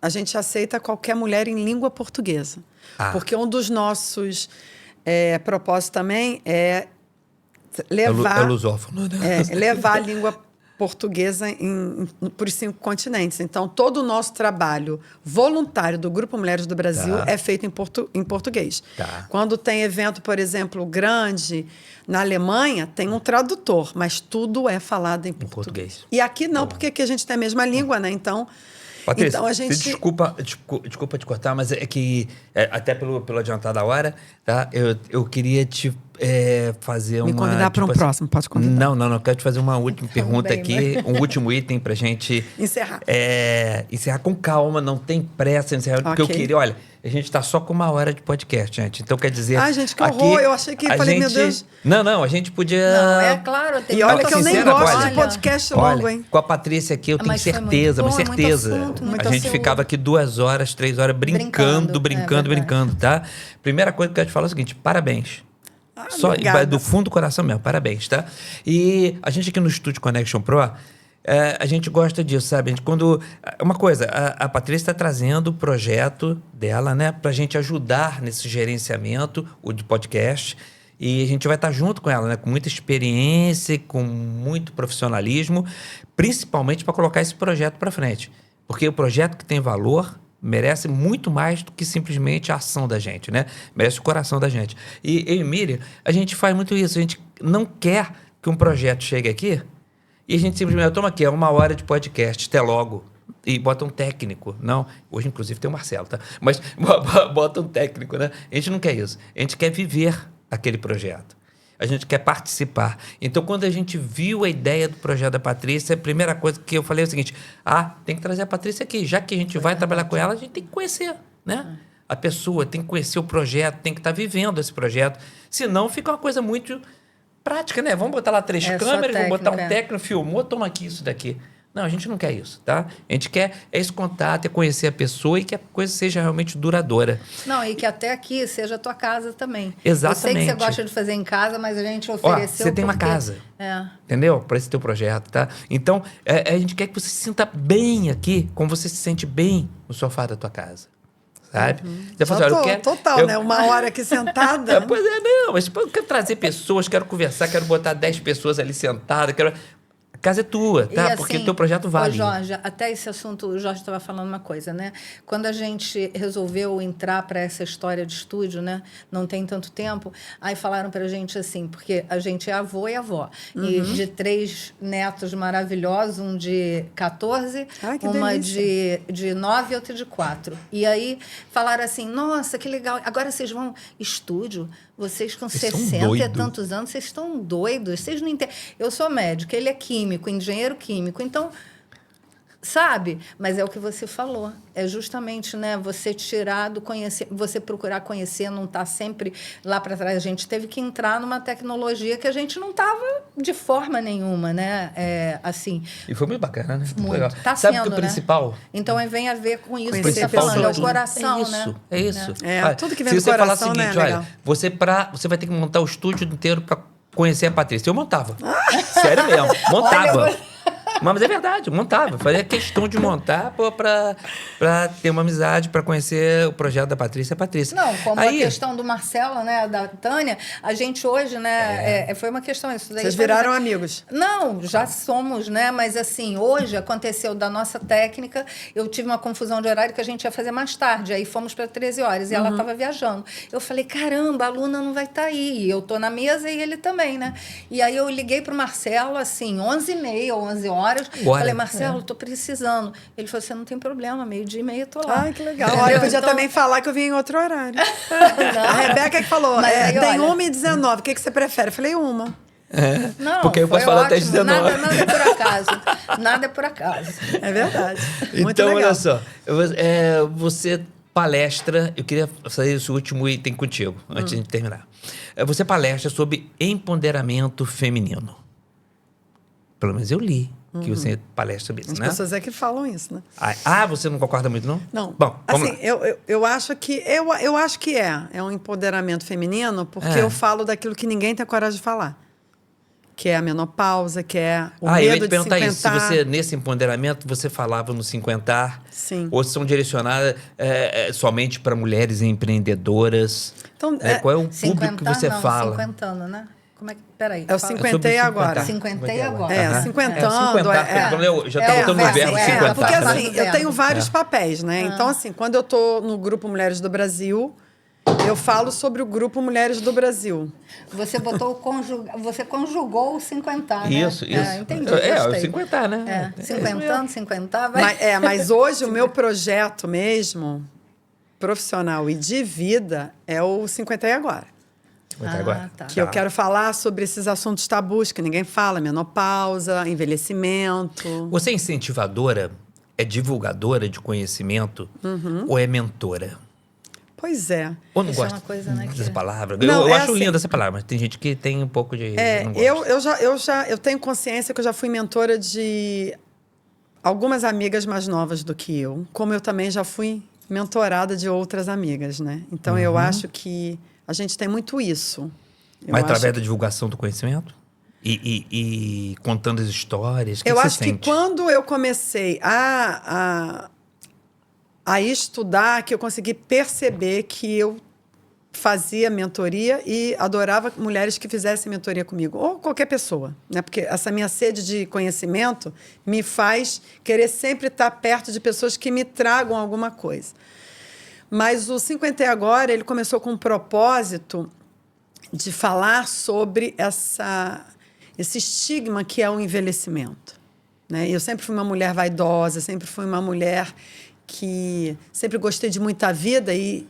gente aceita qualquer mulher em língua portuguesa. Porque um dos nossos... propósito também é levar... É lusófono, né? Levar a língua portuguesa por 5 continentes. Então, todo o nosso trabalho voluntário do Grupo Mulheres do Brasil é feito em português. Quando tem evento, por exemplo, grande na Alemanha, tem um tradutor, mas tudo é falado em português. E aqui não, porque aqui a gente tem a mesma língua, né? Então... Patrícia, então, a gente... desculpa te cortar, mas é que, até pelo adiantar da hora, tá? Eu queria te fazer Me uma... convidar para um assim, próximo, pode convidar. Não. Quero te fazer uma última pergunta bem, aqui. Um último item pra gente... Encerrar. Encerrar com calma, não tem pressa em encerrar. Porque eu Ok. queria... Olha, a gente tá só com 1 hora de podcast, gente. Então, quer dizer... Ai, gente, que horror. Eu achei que... a Falei, meu gente- Deus. Não, a gente podia... Não, é claro. Tem E olha muita que eu nem sincera, gosto olha. de podcast longo, Olha, hein? com a Patrícia aqui, eu tenho Mas foi muito certeza, bom, mas é muito certeza. assunto, muito A gente assunto. ficava aqui 2 horas, 3 horas brincando, Brincando, tá? Primeira coisa que eu quero te falar é o seguinte, parabéns. Obrigada. Do fundo do coração mesmo, parabéns, tá? E a gente aqui no Estúdio Connection Pro, a gente gosta disso, sabe? Uma coisa, a Patrícia está trazendo o projeto dela, né? Pra gente ajudar nesse gerenciamento, o de podcast. E a gente vai estar junto com ela, né? Com muita experiência, com muito profissionalismo, principalmente para colocar esse projeto para frente. Porque o projeto que tem valor merece muito mais do que simplesmente a ação da gente, né? Merece o coração da gente. E eu e Miriam, a gente faz muito isso. A gente não quer que um projeto chegue aqui e a gente simplesmente toma aqui, 1 hora de podcast, até logo. E bota um técnico. Não, hoje inclusive tem o Marcelo, tá? Mas bota um técnico, né? A gente não quer isso. A gente quer viver aquele projeto. A gente quer participar. Então, quando a gente viu a ideia do projeto da Patrícia, a primeira coisa que eu falei é o seguinte, tem que trazer a Patrícia aqui. Já que a gente vai trabalhar com ela, a gente tem que conhecer, né? A pessoa tem que conhecer o projeto, tem que estar vivendo esse projeto. Senão, fica uma coisa muito prática, né? Vamos botar lá 3 É, só câmeras, vamos botar um técnica. técnico, filmou, toma aqui isso daqui. Não, a gente não quer isso, tá? A gente quer esse contato, conhecer a pessoa e que a coisa seja realmente duradoura. Não, e que até aqui seja a tua casa também. Exatamente. Eu sei que você gosta de fazer em casa, mas a gente Ó, ofereceu você tem uma porque- casa. É. Entendeu? Para esse teu projeto, tá? Então, a gente quer que você se sinta bem aqui, como você se sente bem no sofá da tua casa. Sabe? Você fala assim, olha, eu quero, Total, né? 1 hora aqui sentada. Pois é, não, mas pô, eu quero trazer pessoas, quero conversar, quero botar 10 pessoas ali sentadas, quero... A casa é tua, tá? E, Porque assim, o teu projeto vale. Ô, Jorge, até esse assunto, o Jorge estava falando uma coisa, né? Quando a gente resolveu entrar para essa história de estúdio, né? Não tem tanto tempo, aí falaram para a gente assim, porque a gente é avô e avó. E de 3 netos maravilhosos, um de 14, Ai, que uma delícia. de 9 e outra de 4. E aí falaram assim, nossa, que legal, agora vocês vão... Estúdio? Vocês com Vocês são 60 e doido. tantos anos, vocês estão doidos, vocês não entendem. Eu sou médico, ele é químico, engenheiro químico, então, sabe? Mas é o que você falou, é justamente, né, você tirar do conhecer, você procurar conhecer, não estar sempre lá para trás. A gente teve que entrar numa tecnologia que a gente não estava de forma nenhuma, né? Assim, E foi muito bacana, né? muito. Legal. Tá Sabe sendo, que o né? principal... Então, aí vem a ver com isso que Conhecer você está falando, é o pessoas, coração, é isso, né? É isso. É, tudo que vem se do você falar o coração, né, seguinte, olha, legal. você vai ter que montar o estúdio inteiro para conhecer a Patrícia. Eu montava. Sério mesmo. Montava. Olha, Mas é verdade, montava. Fazia questão de montar para ter uma amizade, para conhecer o projeto da Patrícia. A Patrícia. Não, como Aí, a questão do Marcelo, né, da Tânia, a gente hoje, né, foi uma questão isso daí. Vocês por viraram exemplo, amigos. Não, já somos, né? Mas assim, hoje aconteceu da nossa técnica, eu tive uma confusão de horário que a gente ia fazer mais tarde, aí fomos para 13 horas e ela estava viajando. Eu falei, caramba, a Luna não vai estar aí. E eu tô na mesa e ele também, né? E aí eu liguei pro Marcelo, assim, 11h30 ou 11 horas. Agora, Falei, Marcelo, tô precisando. Ele falou, você não tem problema, 12h30 eu tô lá. Ai, que legal. Entendeu? Olha, podia Então- também falar que eu vim em outro horário. A Rebeca que falou, Mas aí, tem olha- 1h19, o que você prefere? Eu falei, uma. Não, Porque eu foi posso falar até ótimo. 19. Nada é por acaso. Nada é por acaso. É verdade. Muito então, legal. olha só. Você palestra... Eu queria fazer esse último item contigo, antes de terminar. Você palestra sobre empoderamento feminino. Pelo menos eu li que você palestra sobre isso, As né? pessoas é que falam isso, né? Você não concorda muito, não? Não. Bom, vamos assim, lá. eu acho que é um empoderamento feminino, porque É. eu falo daquilo que ninguém tem coragem de falar. Que é a menopausa, que é o Eu ia medo te de perguntar isso. Se 50. você, nesse empoderamento, você falava no 50, Sim. ou são direcionadas somente para mulheres empreendedoras? Então, Né? Qual é o público que você não, fala? 50 anos, né? Como é que... Peraí. É o fala. 50 sobre e agora. 50 e agora. É, Aham. 50 eu já estou É, botando no verbo, verbo é, 50. porque né? assim, eu tenho vários É. papéis, né? Então, assim, quando eu tô no Grupo Mulheres do Brasil, eu falo sobre o Grupo Mulheres do Brasil. Você botou você conjugou o 50, né? Isso. Entendi, o gostei. 50, né? 50 anos, 50, vai. Mas hoje o meu projeto mesmo, profissional e de vida, é o 50 e agora. Até agora. Tá. Que eu quero falar sobre esses assuntos tabus que ninguém fala, menopausa, envelhecimento. Você é incentivadora, é divulgadora de conhecimento ou é mentora? Pois é. Ou não Isso é gosta uma coisa, né, dessa que- palavra? Não, eu é acho assim- linda essa palavra, mas tem gente que tem um pouco de... não gosta. Eu tenho consciência que eu já fui mentora de algumas amigas mais novas do que eu, como eu também já fui mentorada de outras amigas, né? Então eu acho que a gente tem muito isso. Mas através da divulgação do conhecimento? E contando as histórias? O que Eu que você acho que sente? quando eu comecei a estudar, que eu consegui perceber que eu fazia mentoria e adorava mulheres que fizessem mentoria comigo, ou qualquer pessoa, né? Porque essa minha sede de conhecimento me faz querer sempre estar perto de pessoas que me tragam alguma coisa. Mas o 50 e Agora, ele começou com um propósito de falar sobre esse estigma que é o envelhecimento, né? Eu sempre fui uma mulher vaidosa, sempre fui uma mulher que sempre gostei de muita vida e,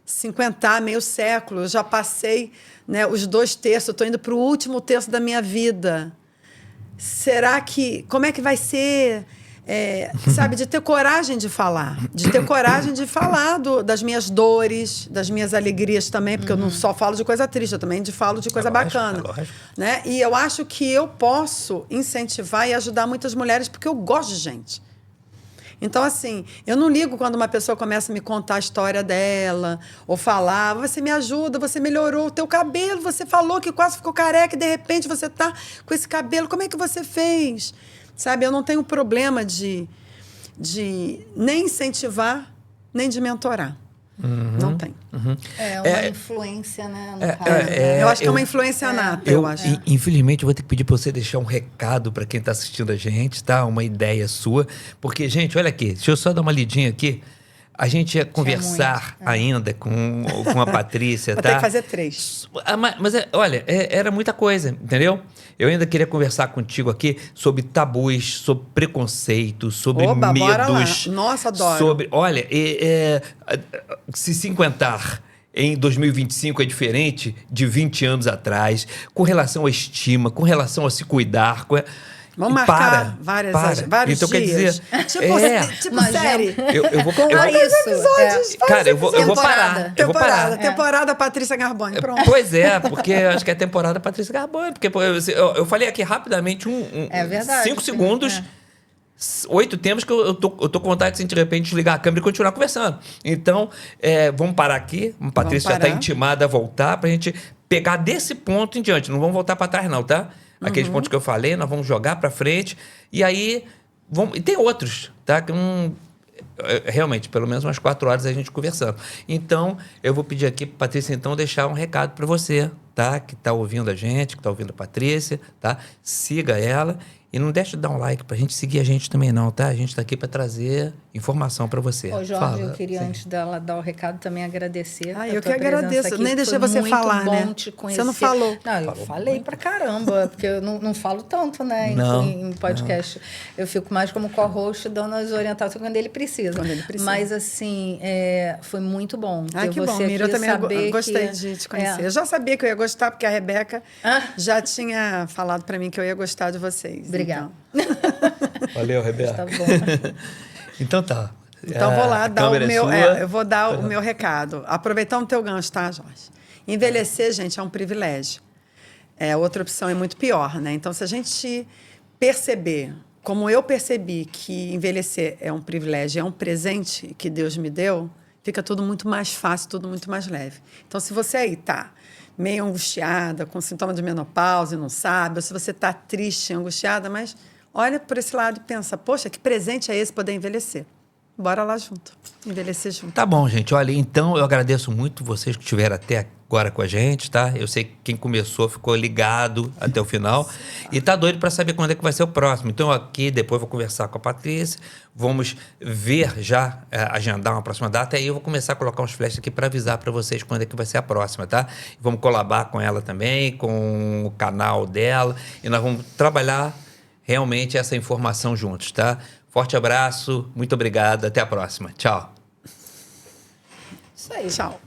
50, meio século, eu já passei, né, os 2/3, eu estou indo para o último terço da minha vida. Será que... Como é que vai ser... sabe, de ter coragem de falar. De ter coragem de falar das minhas dores, das minhas alegrias também, porque eu não só falo de coisa triste, eu também falo de coisa lógico, bacana. lógico. Né? E eu acho que eu posso incentivar e ajudar muitas mulheres porque eu gosto de gente. Então, assim, eu não ligo quando uma pessoa começa a me contar a história dela, ou falar, você me ajuda, você melhorou o teu cabelo, você falou que quase ficou careca e de repente você tá com esse cabelo, como é que você fez? Sabe, eu não tenho problema de nem incentivar, nem de mentorar. Não tem. É uma influência, né? No caso, né? Eu acho que é uma influência nata, eu acho. Infelizmente, eu vou ter que pedir para você deixar um recado para quem está assistindo a gente, tá? Uma ideia sua. Porque, gente, olha aqui, deixa eu só dar uma lidinha aqui. A gente ia conversar ainda com a Patrícia, Vou tá? ter que fazer 3. Mas olha, era muita coisa, entendeu? Eu ainda queria conversar contigo aqui sobre tabus, sobre preconceito, sobre Oba, bora lá. medos. Nossa, adoro. Sobre, olha, se 50 em 2025 é diferente de 20 anos atrás, com relação à estima, com relação a se cuidar. Vamos E marcar vários então, quer dias. dizer, tipo Nós série. eu vou episódios. cara, eu vou parar. Eu vou parar. Temporada Patrícia Garbone, pronto. Pois é, porque eu acho que é a temporada Patrícia Garbone. Porque eu falei aqui rapidamente É verdade, 5 sim, segundos. 8 temas que eu tô com vontade de, de repente, desligar a câmera e continuar conversando. Então, vamos parar aqui. A Patrícia já está intimada a voltar pra gente pegar desse ponto em diante. Não vamos voltar para trás, não, tá? Aqueles pontos que eu falei, nós vamos jogar para frente. E aí, e tem outros, tá? Que realmente, pelo menos umas 4 horas a gente conversando. Então, eu vou pedir aqui para Patrícia, então, deixar um recado para você, tá? Que está ouvindo a gente, que está ouvindo a Patrícia, tá? Siga ela. E não deixe de dar um like pra gente seguir a gente também não, tá? A gente tá aqui pra trazer informação pra você. Ô, Jorge, Fala. eu queria, antes dela dar o recado, também agradecer. Eu que tua presença agradeço. aqui. Nem deixei Foi você muito falar, bom né? te conhecer. Você não falou. Não, eu falei pra caramba, porque eu não falo tanto, né, em podcast. Eu fico mais como co-host, dando as orientações quando ele precisa. Mas, assim, foi muito bom ter que você bom, Mira. Eu aqui, também saber gostei que... de te conhecer. Eu já sabia que eu ia gostar, porque a Rebeca já tinha falado pra mim que eu ia gostar de vocês. Obrigada. Valeu, Rebeca. Tá bom. Então tá. Então vou lá dar o meu. Sua. Eu vou dar o meu recado. Aproveitando o teu gancho, tá, Jorge? Envelhecer, gente, é um privilégio. Outra opção é muito pior, né? Então, se a gente perceber, como eu percebi, que envelhecer é um privilégio, é um presente que Deus me deu, fica tudo muito mais fácil, tudo muito mais leve. Então, se você aí tá meio angustiada, com sintoma de menopausa e não sabe, ou se você tá triste, angustiada, mas olha por esse lado e pensa, poxa, que presente é esse poder envelhecer? Bora lá junto, envelhecer junto. Tá bom, gente. Olha, então eu agradeço muito vocês que estiveram até agora com a gente, tá? Eu sei que quem começou ficou ligado até o final e tá doido para saber quando é que vai ser o próximo. Então aqui depois vou conversar com a Patrícia, vamos ver já, agendar uma próxima data e aí eu vou começar a colocar uns flashes aqui para avisar para vocês quando é que vai ser a próxima, tá? Vamos colaborar com ela também, com o canal dela e nós vamos trabalhar realmente essa informação juntos, tá? Forte abraço, muito obrigado, até a próxima. Tchau. Isso aí. Tchau.